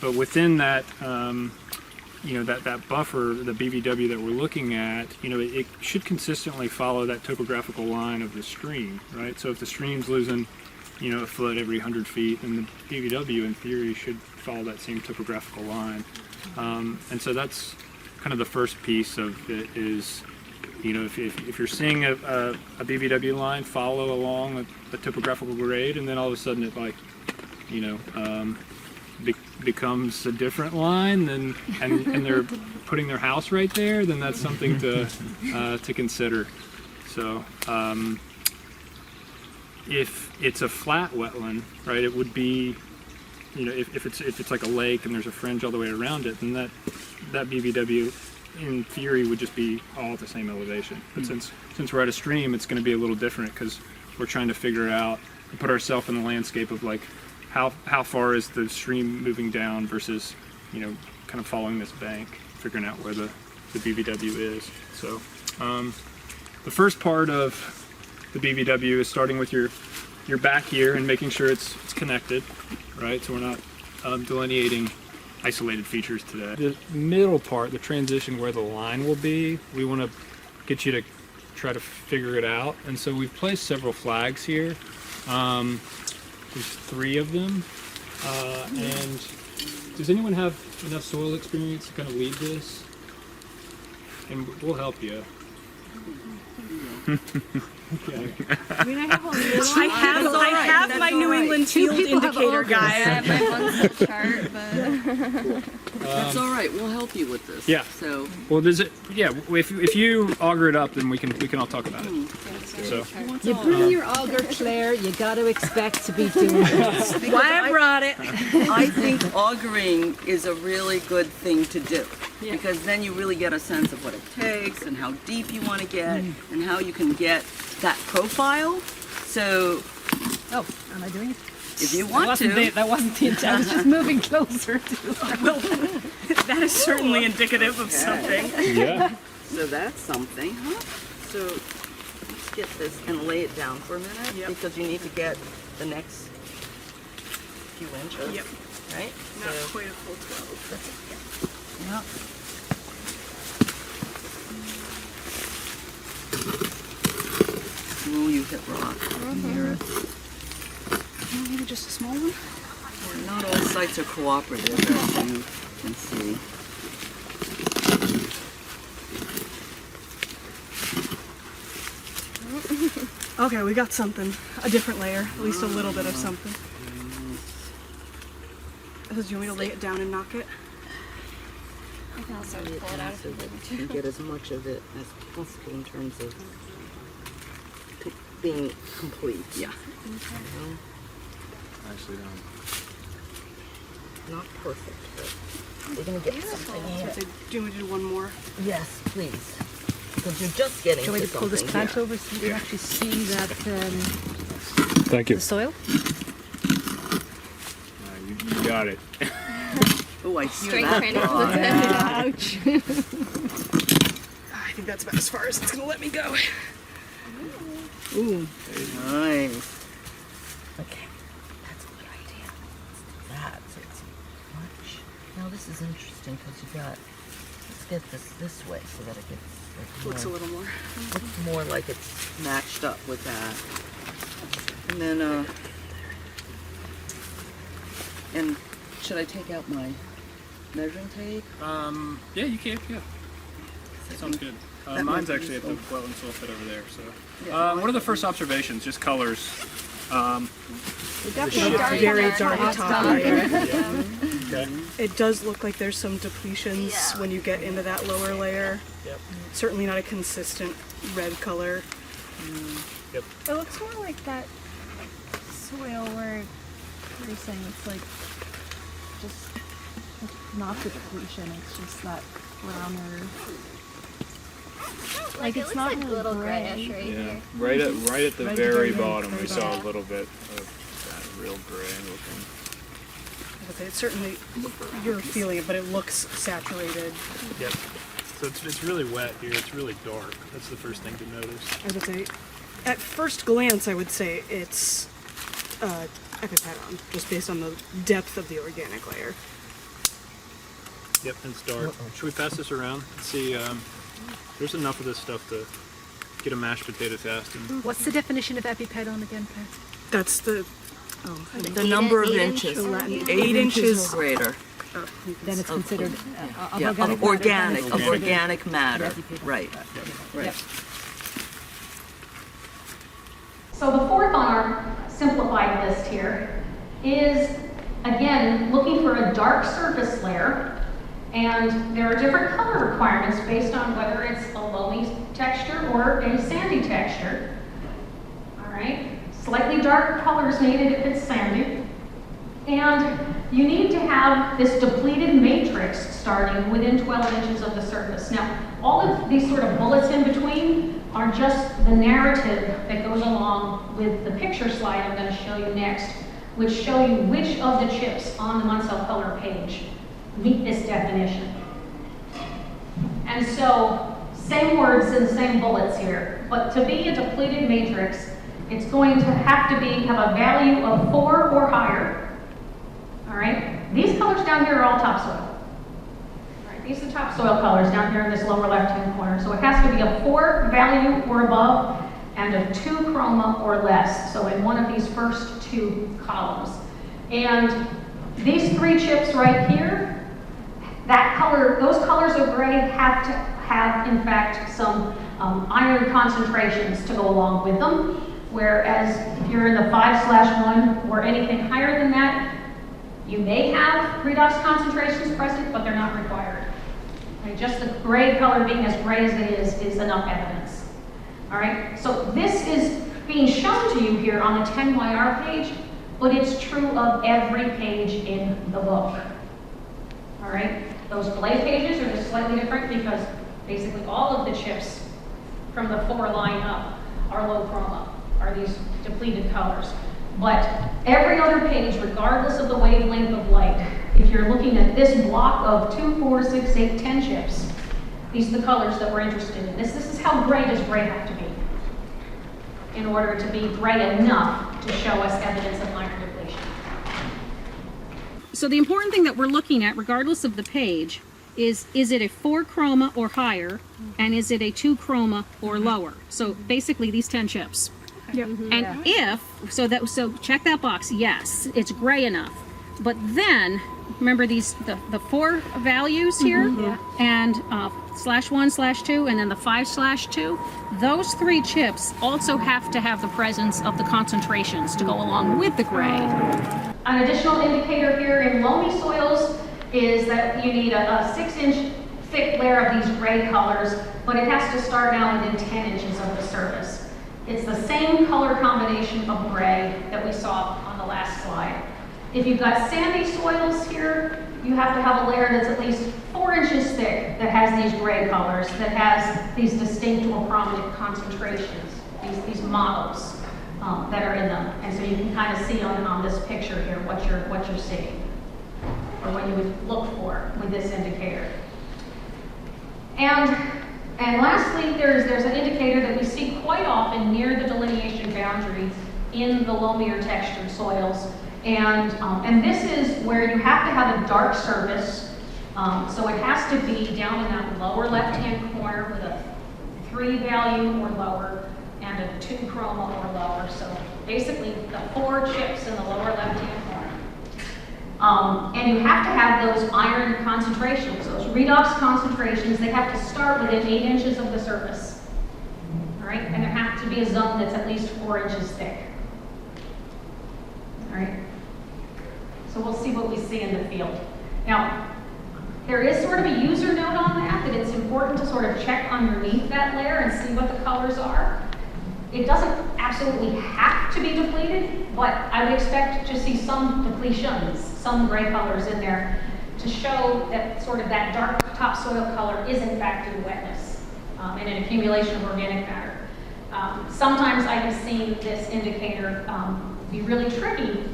but within that, that buffer, the BVW that we're looking at, it should consistently follow that topographical line of the stream, right? So if the stream's losing, a foot every 100 feet, then the BVW in theory should follow that same topographical line. And so that's kind of the first piece of it is, if you're seeing a BVW line follow along a topographical grade, and then all of a sudden it becomes a different line, and they're putting their house right there, then that's something to consider. So if it's a flat wetland, right, it would be, if it's like a lake and there's a fringe all the way around it, then that BVW in theory would just be all at the same elevation. But since we're at a stream, it's going to be a little different because we're trying to figure out and put ourselves in the landscape of like how far is the stream moving down versus kind of following this bank, figuring out where the BVW is. So the first part of the BVW is starting with your back here and making sure it's connected, right? So we're not delineating isolated features today. The middle part, the transition where the line will be, we want to get you to try to figure it out. And so we've placed several flags here. There's 3 of them. And does anyone have enough soil experience to kind of lead this? And we'll help you. Okay. I mean, I have my New England field indicator guy. I have my Munsell chart, but That's all right. We'll help you with this. Yeah. So. Well, does it? Yeah. If you auger it up, then we can all talk about it. So. You bring your auger, Claire. You got to expect to be doing this. Why I brought it. I think augering is a really good thing to do because then you really get a sense of what it takes and how deep you want to get and how you can get that profile. So, Oh, am I doing it? If you want to. That wasn't the intent. I was just moving closer to. Well, that is certainly indicative of something. Yeah. So that's something, huh? So let's get this and lay it down for a minute because you need to get the next few inches. Yep. Right? Not quite a full 12. Ooh, you hit rock. Near it. Maybe just a small one? Yeah, not all sites are cooperative, as you can see. Okay, we got something. A different layer, at least a little bit of something. Do you want me to lay it down and knock it? I can also pull it out if So you that want you me can to. get as much of it as possible in terms of being complete. Yeah. Nicely done. Not perfect, but we're gonna get something here. Do you want me to do one more? Yes, please. Because you're just getting Do you want me to pull this something plant here. over so you can actually see that Thank you. the soil? You got it. Oh, I hear Strength that. training for the Ron. day. Ouch. I think that's about as far as it's gonna let me go. Ooh, nice. Okay, that's a good idea. Let's do that. So it's much. Now this is interesting because you got. Let's get this way so that it gets like Looks a little more. looks more like it's matched up with that. And then and should I take out my measuring tape? Yeah, you can. Yeah. Sounds good. That Mine's might be actually at the useful. wetland soil pit over there. So, Yeah. what are the first observations? Just colors. Very dark top layer. Okay. It does look like there's some depletions when you get into that lower layer. Yep. Certainly not a consistent red color. Yep. It looks more like that soil where you're saying it's like just not the depletion, it's just that browner. Like it it's looks not like really little gray. grayish right Yeah. here. Right at the Right very there, bottom, we right saw there. a little bit of that real gray looking. Okay, it's certainly, you're feeling it, but it looks saturated. Yep. So it's really wet here. It's really dark. That's the first thing to notice. I would say, at first glance, I would say it's epipedon, just based on the depth of the organic layer. Yep, it's dark. Should we pass this around? Let's see. There's enough of this stuff to get a mashed potato test. And What's the definition of epipedon again, Pat? That's the The number of 8 inches. inches. 8 inches or greater. Then it's considered Yeah, organic of organic, matter. of organic matter. Right. Right. So the fourth on our simplified list here is, again, looking for a dark surface layer. And there are different color requirements based on whether it's a loamy texture or a sandy texture. All right, slightly darker colors needed if it's sandy. And you need to have this depleted matrix starting within 12 inches of the surface. Now, all of these sort of bullets in between are just the narrative that goes along with the picture slide I'm going to show you next, which show you which of the chips on the Munsell color page meet this definition. And so, same words and same bullets here, but to be a depleted matrix, it's going to have a value of 4 or higher. All right, these colors down here are all topsoil. All right, these are topsoil colors down here in this lower left-hand corner. So it has to be a 4 value or above and a 2 chroma or less. So in one of these first 2 columns. And these 3 chips right here, those colors of gray have to have, in fact, some iron concentrations to go along with them. Whereas if you're in the 5/1 or anything higher than that, you may have redox concentrations present, but they're not required. Okay, just the gray color being as gray as it is enough evidence. All right, so this is being shown to you here on the 10YR page, but it's true of every page in the book. All right, those blade pages are just slightly different because basically all of the chips from the 4 line up are low chroma, are these depleted colors. But every other page, regardless of the wavelength of light, if you're looking at this block of 2, 4, 6, 8, 10 chips, these are the colors that we're interested in. This is how gray does gray have to be in order to be gray enough to show us evidence of minor depletion. So the important thing that we're looking at, regardless of the page, is it a 4 chroma or higher, and is it a 2 chroma or lower? So basically these 10 chips. Yep. And so check that box, yes, it's gray enough. But then, remember the 4 values here, and /1/2, and then the 5/2, those 3 chips also have to have the presence of the concentrations to go along with the gray. An additional indicator here in loamy soils is that you need a 6-inch thick layer of these gray colors, but it has to start out within 10 inches of the surface. It's the same color combination of gray that we saw on the last slide. If you've got sandy soils here, you have to have a layer that's at least 4 inches thick that has these gray colors, that has these distinct or prominent concentrations, these models that are in them. And so you can kind of see on this picture here what you're seeing, or what you would look for with this indicator. And lastly, there's an indicator that we see quite often near the delineation boundary in the loamier textured soils. And this is where you have to have a dark surface. So it has to be down in that lower left-hand corner with a 3 value or lower and a 2 chroma or lower. So basically the 4 chips in the lower left-hand corner. And you have to have those iron concentrations, those redox concentrations. They have to start within 8 inches of the surface. All right, and there has to be a zone that's at least 4 inches thick. All right. So we'll see what we see in the field. Now, there is sort of a user note on that it's important to sort of check underneath that layer and see what the colors are. It doesn't absolutely have to be depleted, but I would expect to see some depletions, some gray colors in there to show that sort of that dark topsoil color is in fact due to wetness and an accumulation of organic matter. Sometimes I have seen this indicator be really tricky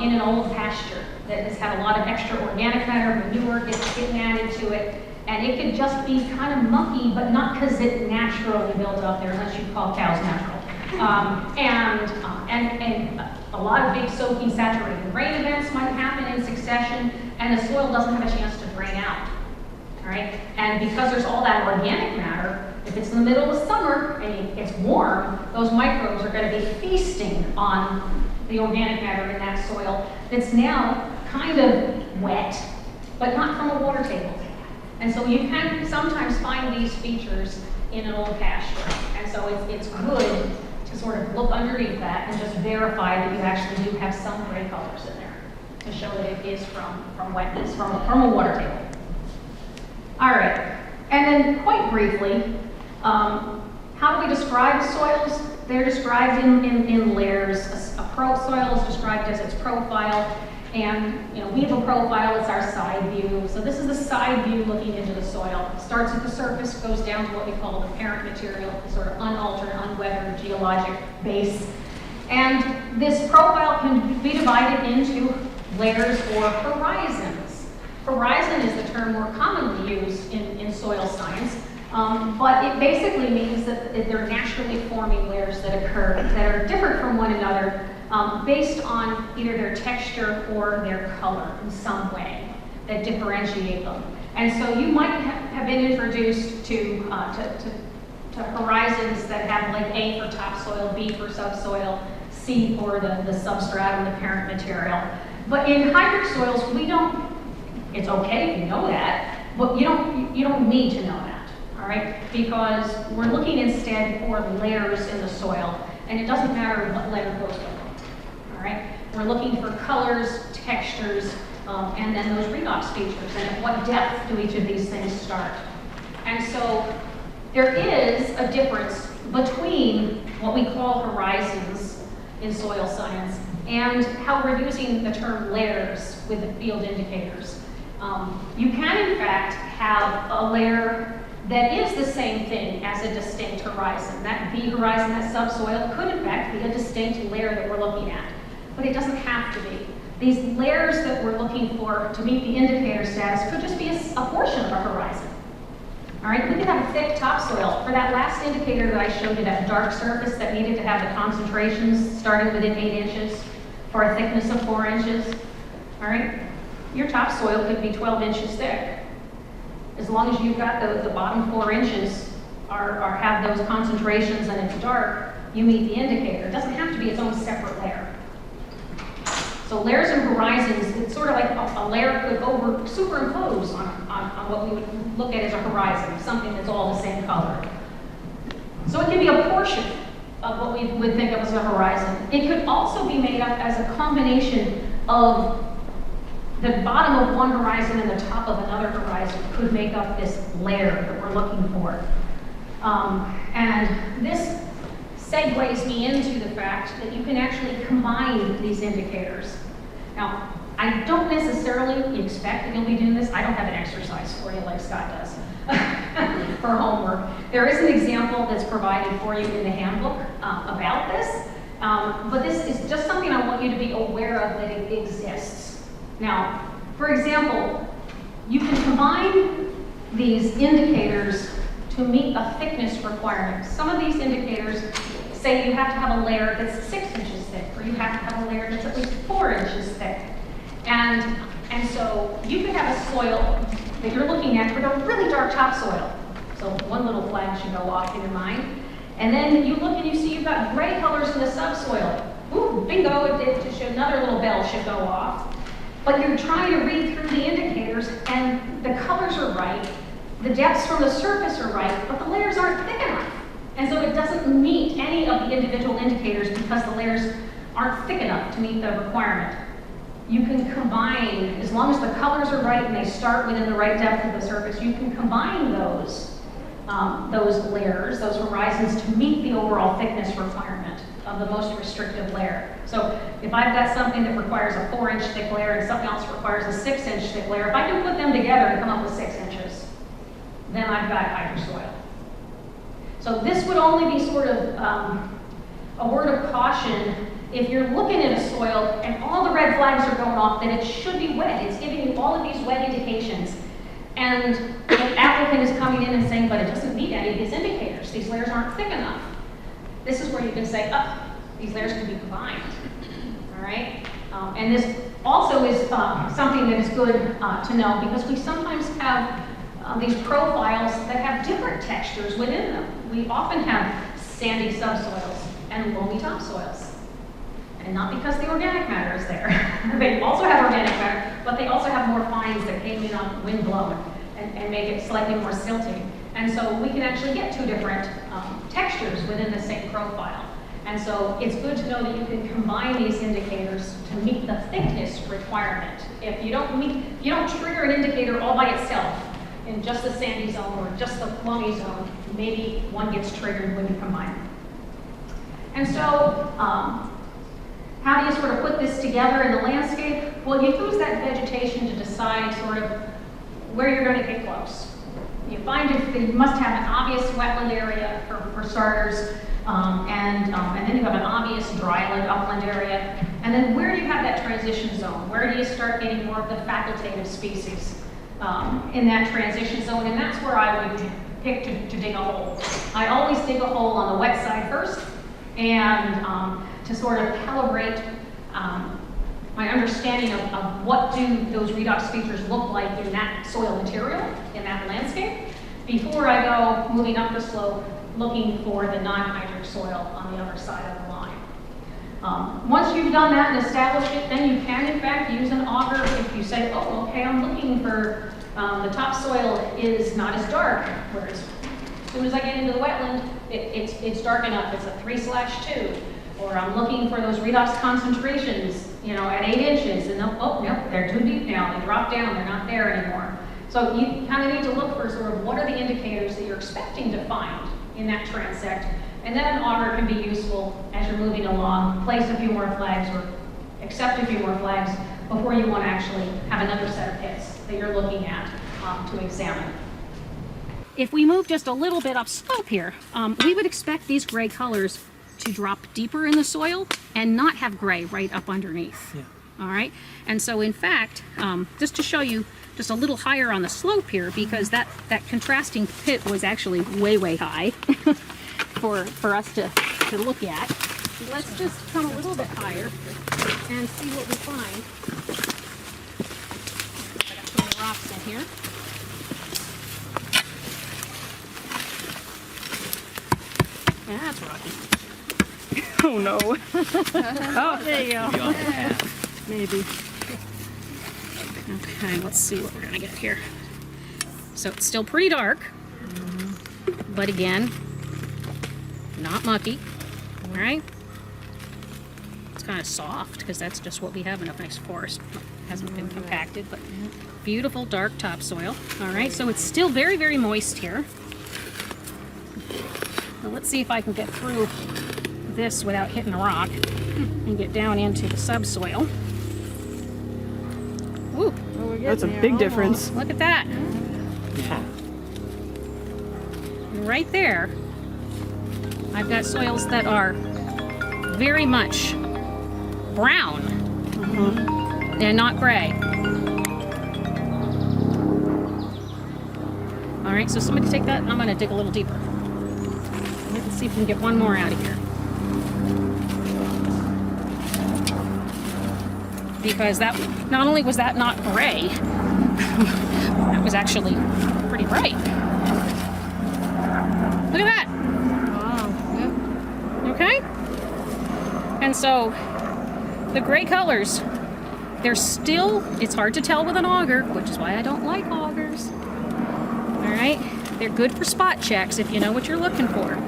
in an old pasture that has had a lot of extra organic matter, manure getting added to it, and it could just be kind of mucky, but not because it naturally built up there, unless you call cows natural. And a lot of big soaking saturated rain events might happen in succession, and the soil doesn't have a chance to drain out. All right, and because there's all that organic matter, if it's in the middle of summer and it's warm, those microbes are going to be feasting on the organic matter in that soil that's now kind of wet, but not from a water table. And so you can sometimes find these features in an old pasture. And so it's good to sort of look underneath that and just verify that you actually do have some gray colors in there to show that it is from wetness, from a water table. All right, and then quite briefly, how do we describe soils? They're described in layers. A soil is described as its profile, and we have a profile, it's our side view. So this is the side view looking into the soil. It starts at the surface, goes down to what we call the parent material, the sort of unaltered, unweathered geologic base. And this profile can be divided into layers or horizons. Horizon is the term more commonly used in soil science. But it basically means that they're naturally forming layers that occur that are different from one another based on either their texture or their color in some way that differentiate them. And so you might have been introduced to horizons that have like A for topsoil, B for subsoil, C for the substratum, the parent material. But in hydric soils, it's okay if you know that, but you don't need to know that. All right, because we're looking instead for layers in the soil, and it doesn't matter what layer goes with them. All right, we're looking for colors, textures, and then those redox features, and at what depth do each of these things start. And so there is a difference between what we call horizons in soil science and how we're using the term layers with the field indicators. You can, in fact, have a layer that is the same thing as a distinct horizon. That B horizon, that subsoil, could in fact be a distinct layer that we're looking at. but it doesn't have to be. These layers that we're looking for to meet the indicator status could just be a portion of a horizon. All right, we could have a thick topsoil. For that last indicator that I showed you, that dark surface that needed to have the concentrations starting within 8 inches for a thickness of 4 inches, all right, your topsoil could be 12 inches thick. As long as you've got the bottom 4 inches have those concentrations and it's dark, you meet the indicator. It doesn't have to be its own separate layer. So layers and horizons, it's sort of like a layer could superimpose on what we would look at as a horizon, something that's all the same color. So it can be a portion of what we would think of as a horizon. It could also be made up as a combination of the bottom of one horizon and the top of another horizon could make up this layer that we're looking for. And this segues me into the fact that you can actually combine these indicators. Now, I don't necessarily expect that you'll be doing this. I don't have an exercise for you like Scott does for homework. There is an example that's provided for you in the handbook about this, but this is just something I want you to be aware of that it exists. Now, for example, you can combine these indicators to meet a thickness requirement. Some of these indicators say you have to have a layer that's 6 inches thick, or you have to have a layer that's at least 4 inches thick. And so you could have a soil that you're looking at with a really dark topsoil. So one little flag should go off in your mind. And then you look and you see you've got gray colors in the subsoil. Ooh, bingo, another little bell should go off. But you're trying to read through the indicators and the colors are right, the depths from the surface are right, but the layers aren't thick enough. And so it doesn't meet any of the individual indicators because the layers aren't thick enough to meet the requirement. You can combine, as long as the colors are right and they start within the right depth of the surface, you can combine those layers, those horizons, to meet the overall thickness requirement of the most restrictive layer. So if I've got something that requires a 4-inch thick layer and something else requires a 6-inch thick layer, if I can put them together and come up with 6 inches, then I've got hydrosoil. So this would only be sort of a word of caution if you're looking at a soil and all the red flags are going off, that it should be wet. It's giving you all of these wet indications. And the applicant is coming in and saying, but it doesn't meet any of these indicators. These layers aren't thick enough. This is where you can say, oh, these layers can be combined. All right? And this also is something that is good to know, because we sometimes have these profiles that have different textures within them. We often have sandy subsoils and loamy topsoils. And not because the organic matter is there. They also have organic matter, but they also have more fines that came in on wind blown and make it slightly more silty. And so we can actually get 2 different textures within the same profile. And so it's good to know that you can combine these indicators to meet the thickness requirement. If you don't trigger an indicator all by itself in just the sandy zone or just the loamy zone, maybe one gets triggered when you combine them. And so, how do you sort of put this together in the landscape? Well, you use that vegetation to decide sort of where you're going to get close. You find if you must have an obvious wetland area for starters, and then you have an obvious dryland upland area. And then where do you have that transition zone? Where do you start getting more of the facultative species in that transition zone? And that's where I would pick to dig a hole. I always dig a hole on the wet side first, and to sort of calibrate my understanding of what do those redox features look like in that soil material, in that landscape, before I go moving up the slope looking for the non-hydric soil on the other side of the line. Once you've done that and established it, then you can in fact use an auger if you say, oh, okay, I'm looking for the topsoil is not as dark, whereas as soon as I get into the wetland, it's dark enough, it's a 3/2. Or I'm looking for those redox concentrations, at 8 inches, and nope, they're too deep now, they drop down, they're not there anymore. So you kind of need to look for sort of what are the indicators that you're expecting to find in that transect, and then an auger can be useful as you're moving along, place a few more flags or accept a few more flags before you want to actually have another set of pits that you're looking at to examine. If we move just a little bit upslope here, we would expect these gray colors to drop deeper in the soil and not have gray right up underneath. Yeah. All right, and so in fact, just to show you just a little higher on the slope here, because that contrasting pit was actually way high for us to look at. Let's just come a little bit higher and see what we find. I got some more rocks in here. Yeah, that's rocky. Oh no. Oh, there you go. Beyond the path. Maybe. Okay, let's see what we're gonna get here. So it's still pretty dark, but again, not mucky. All right. It's kind of soft because that's just what we have in a nice forest. Hasn't been compacted, but beautiful dark topsoil. All right, so it's still very moist here. Now let's see if I can get through this without hitting a rock and get down into the subsoil. Ooh, That's a big difference. look at that. Yeah. And right there, I've got soils that are very much brown and not gray. All right, so somebody take that. I'm going to dig a little deeper. Let's see if we can get one more out of here. Because that, not only was that not gray, that was actually pretty bright. Look at that. Wow. Okay. And so the gray colors, they're still, it's hard to tell with an auger, which is why I don't like augers. All right. They're good for spot checks if you know what you're looking for.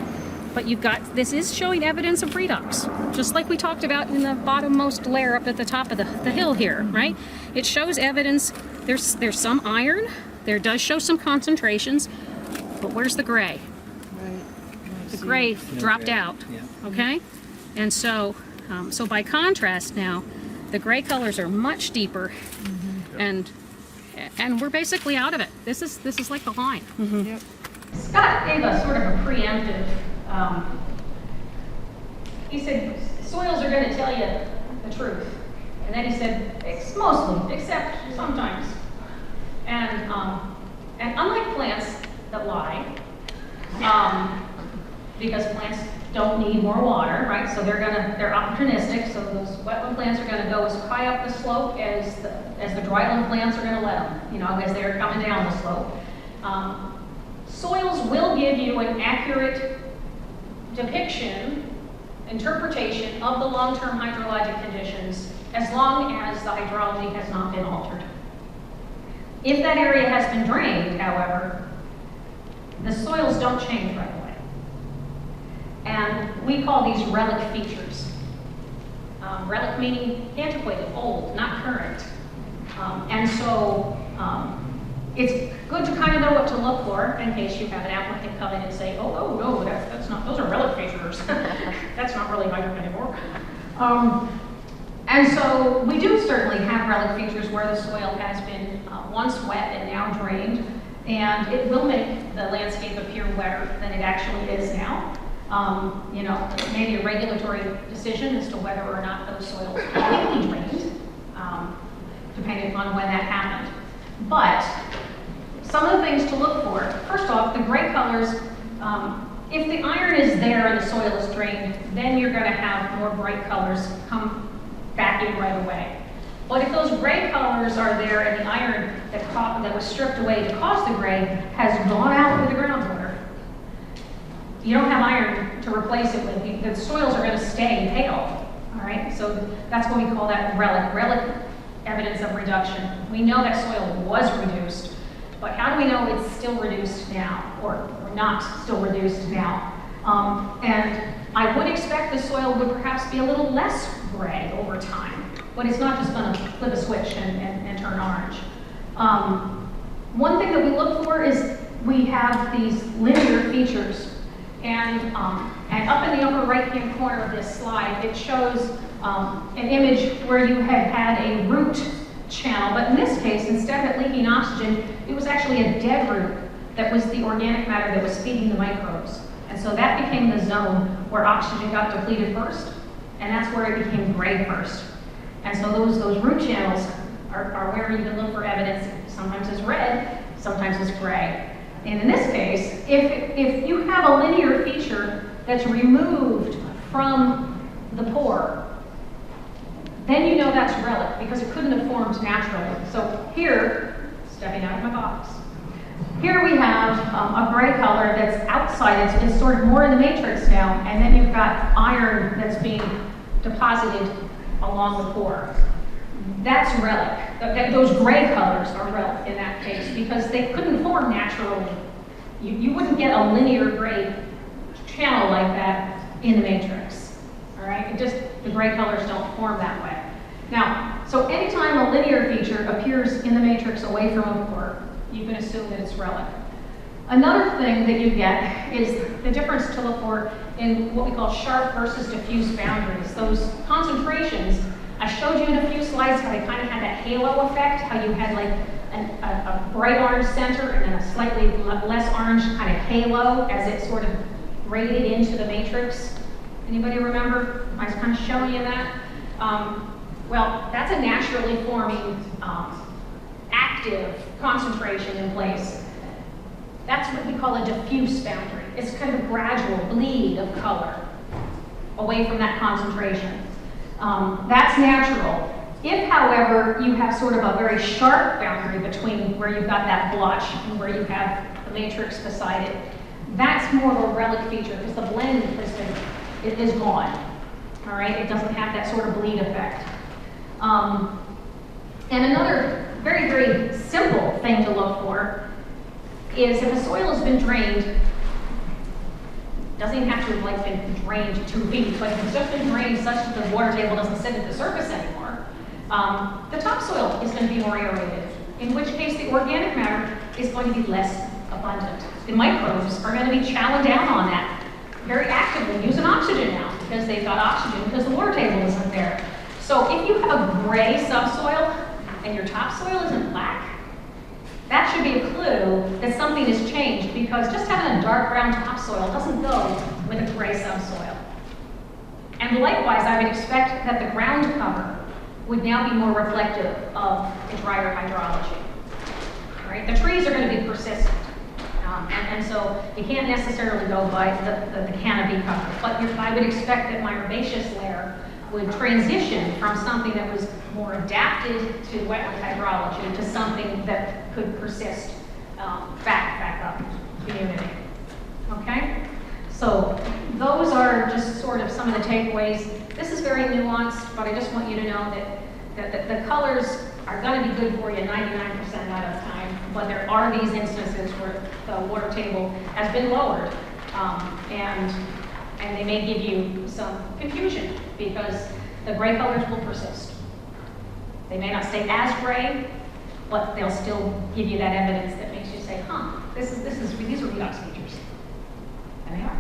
But you've got, this is showing evidence of redox, just like we talked about in the bottommost layer up at the top of the hill here, right? It shows evidence, there's some iron, there does show some concentrations, but where's the gray? Right. The gray dropped out, okay? And so, so by contrast now, the gray colors are much deeper, and we're basically out of it. This is like the line. Yep. Scott gave us sort of a preemptive, he said, soils are going to tell you the truth. And then he said, it's mostly, except sometimes. And unlike plants that lie, because plants don't need more water, right? So they're opportunistic. So those wetland plants are going to go as high up the slope as the dryland plants are going to let them, you know, as they're coming down the slope. Soils will give you an accurate depiction, interpretation of the long-term hydrologic conditions as long as the hydrology has not been altered. If that area has been drained, however, the soils don't change right away. And we call these relic features. Relic meaning antiquated, old, not current. And so it's good to kind of know what to look for in case you have an applicant come in and say, oh no, that's not, those are relic features. That's not really hydric anymore. And so we do certainly have relic features where the soil has been once wet and now drained, and it will make the landscape appear wetter than it actually is now. You know, maybe a regulatory decision as to whether or not those soils will be drained, depending upon when that happened. But some of the things to look for, first off, the gray colors, if the iron is there and the soil is drained, then you're going to have more bright colors come back in right away. But if those gray colors are there and the iron that was stripped away to cause the gray has gone out with the groundwater, you don't have iron to replace it with. The soils are going to stay pale. All right, so that's what we call that relic evidence of reduction. We know that soil was reduced, but how do we know it's still reduced now, or not still reduced now? And I would expect the soil would perhaps be a little less gray over time, but it's not just going to flip a switch and turn orange. One thing that we look for is we have these linear features. And up in the upper right-hand corner of this slide, it shows an image where you had a root channel, but in this case, instead of it leaking oxygen, it was actually a dead root that was the organic matter that was feeding the microbes. And so that became the zone where oxygen got depleted first, and that's where it became gray first. And so those root channels are where you can look for evidence. Sometimes it's red, sometimes it's gray. And in this case, if you have a linear feature that's removed from the pore, then you know that's relic, because it couldn't have formed naturally. So here, stepping out of my box, here we have a gray color that's outside. It's sort of more in the matrix now, and then you've got iron that's being deposited along the pore. That's relic. Those gray colors are relic in that case, because they couldn't form naturally. You wouldn't get a linear gray channel like that in the matrix. All right, the gray colors don't form that way. Now, so anytime a linear feature appears in the matrix away from a pore, you can assume that it's relic. Another thing that you get is the difference to look for in what we call sharp versus diffuse boundaries. Those concentrations, I showed you in a few slides how they kind of had that halo effect, how you had like a bright orange center and then a slightly less orange kind of halo as it sort of graded into the matrix. Anybody remember? I was kind of showing you that. Well, that's a naturally forming active concentration in place. That's what we call a diffuse boundary. It's kind of a gradual bleed of color away from that concentration. That's natural. If, however, you have sort of a very sharp boundary between where you've got that blotch and where you have the matrix beside it, that's more of a relic feature, because the blend is gone. All right, it doesn't have that sort of bleed effect. And another very, very simple thing to look for is if a soil has been drained, doesn't even have to have been drained 2 feet, but if it's just been drained such that the water table doesn't sit at the surface anymore, the topsoil is going to be more aerated, in which case the organic matter is going to be less abundant. The microbes are going to be chowing down on that very actively, using oxygen now, because they've got oxygen because the water table isn't there. So if you have a gray subsoil and your topsoil isn't black, that should be a clue that something has changed, because just having a dark brown topsoil doesn't go with a gray subsoil. And likewise, I would expect that the ground cover would now be more reflective of a drier hydrology. All right? The trees are going to be persistent. And so you can't necessarily go by the canopy cover, but I would expect that my herbaceous layer would transition from something that was more adapted to wetland hydrology to something that could persist back up community. Okay? So those are just sort of some of the takeaways. This is very nuanced, but I just want you to know that the colors are going to be good for you 99% out of the time, but there are these instances where the water table has been lowered, and they may give you some confusion because the gray colors will persist. They may not stay as gray, but they'll still give you that evidence that makes you say, these are redox features. And they are.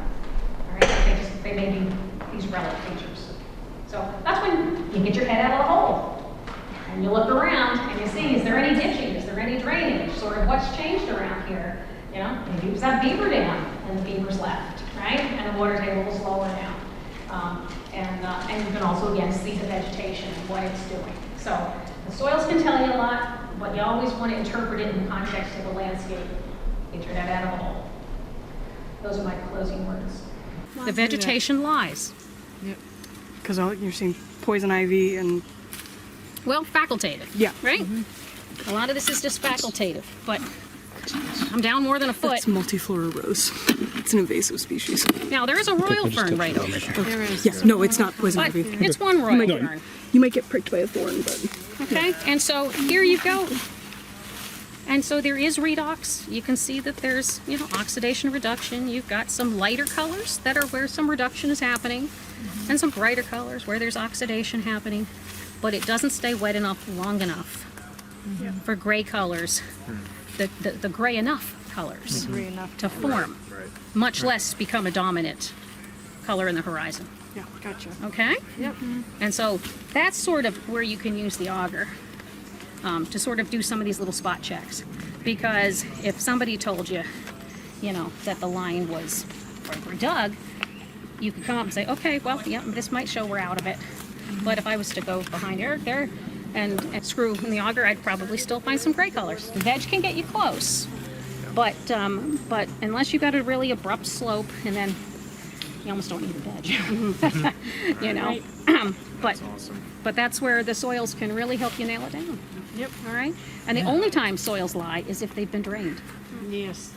All right, they may be these relic features. So that's when you get your head out of the hole. And you look around and you see, is there any ditching? Is there any drainage? Sort of what's changed around here? You know, maybe it was that beaver dam and the beavers left, right? And the water table was lower now. And you can also, again, see the vegetation and what it's doing. So the soils can tell you a lot, but you always want to interpret it in the context of the landscape. Get your head out of the hole. Those are my closing words. The vegetation lies. Yep. Because you're seeing poison ivy and... Well, facultative. Yeah. Right? Mm-hmm. A lot of this is just facultative, but I'm down more than a foot. It's multiflora rose. It's an invasive species. Now, there is a royal fern right over there. There is. Yeah, no, it's not poison ivy. It's one royal fern. You might get pricked by a thorn, but... Okay, and so here you go. And so there is redox. You can see that there's, oxidation reduction. You've got some lighter colors that are where some reduction is happening, and some brighter colors where there's oxidation happening. But it doesn't stay wet enough long enough for gray colors, the gray enough colors to form, much less become a dominant color in the horizon. Yeah, gotcha. Okay? Yep. And so that's sort of where you can use the auger to sort of do some of these little spot checks. Because if somebody told you, that the line was were dug, you could come up and say, okay, well, yeah, this might show we're out of it. But if I was to go behind Eric there and screw in the auger, I'd probably still find some gray colors. The veg can get you close, but unless you've got a really abrupt slope, and then you almost don't need a veg, you know. But that's where the soils can really help you nail it down. Yep. All right. And the only time soils lie is if they've been drained. Yes.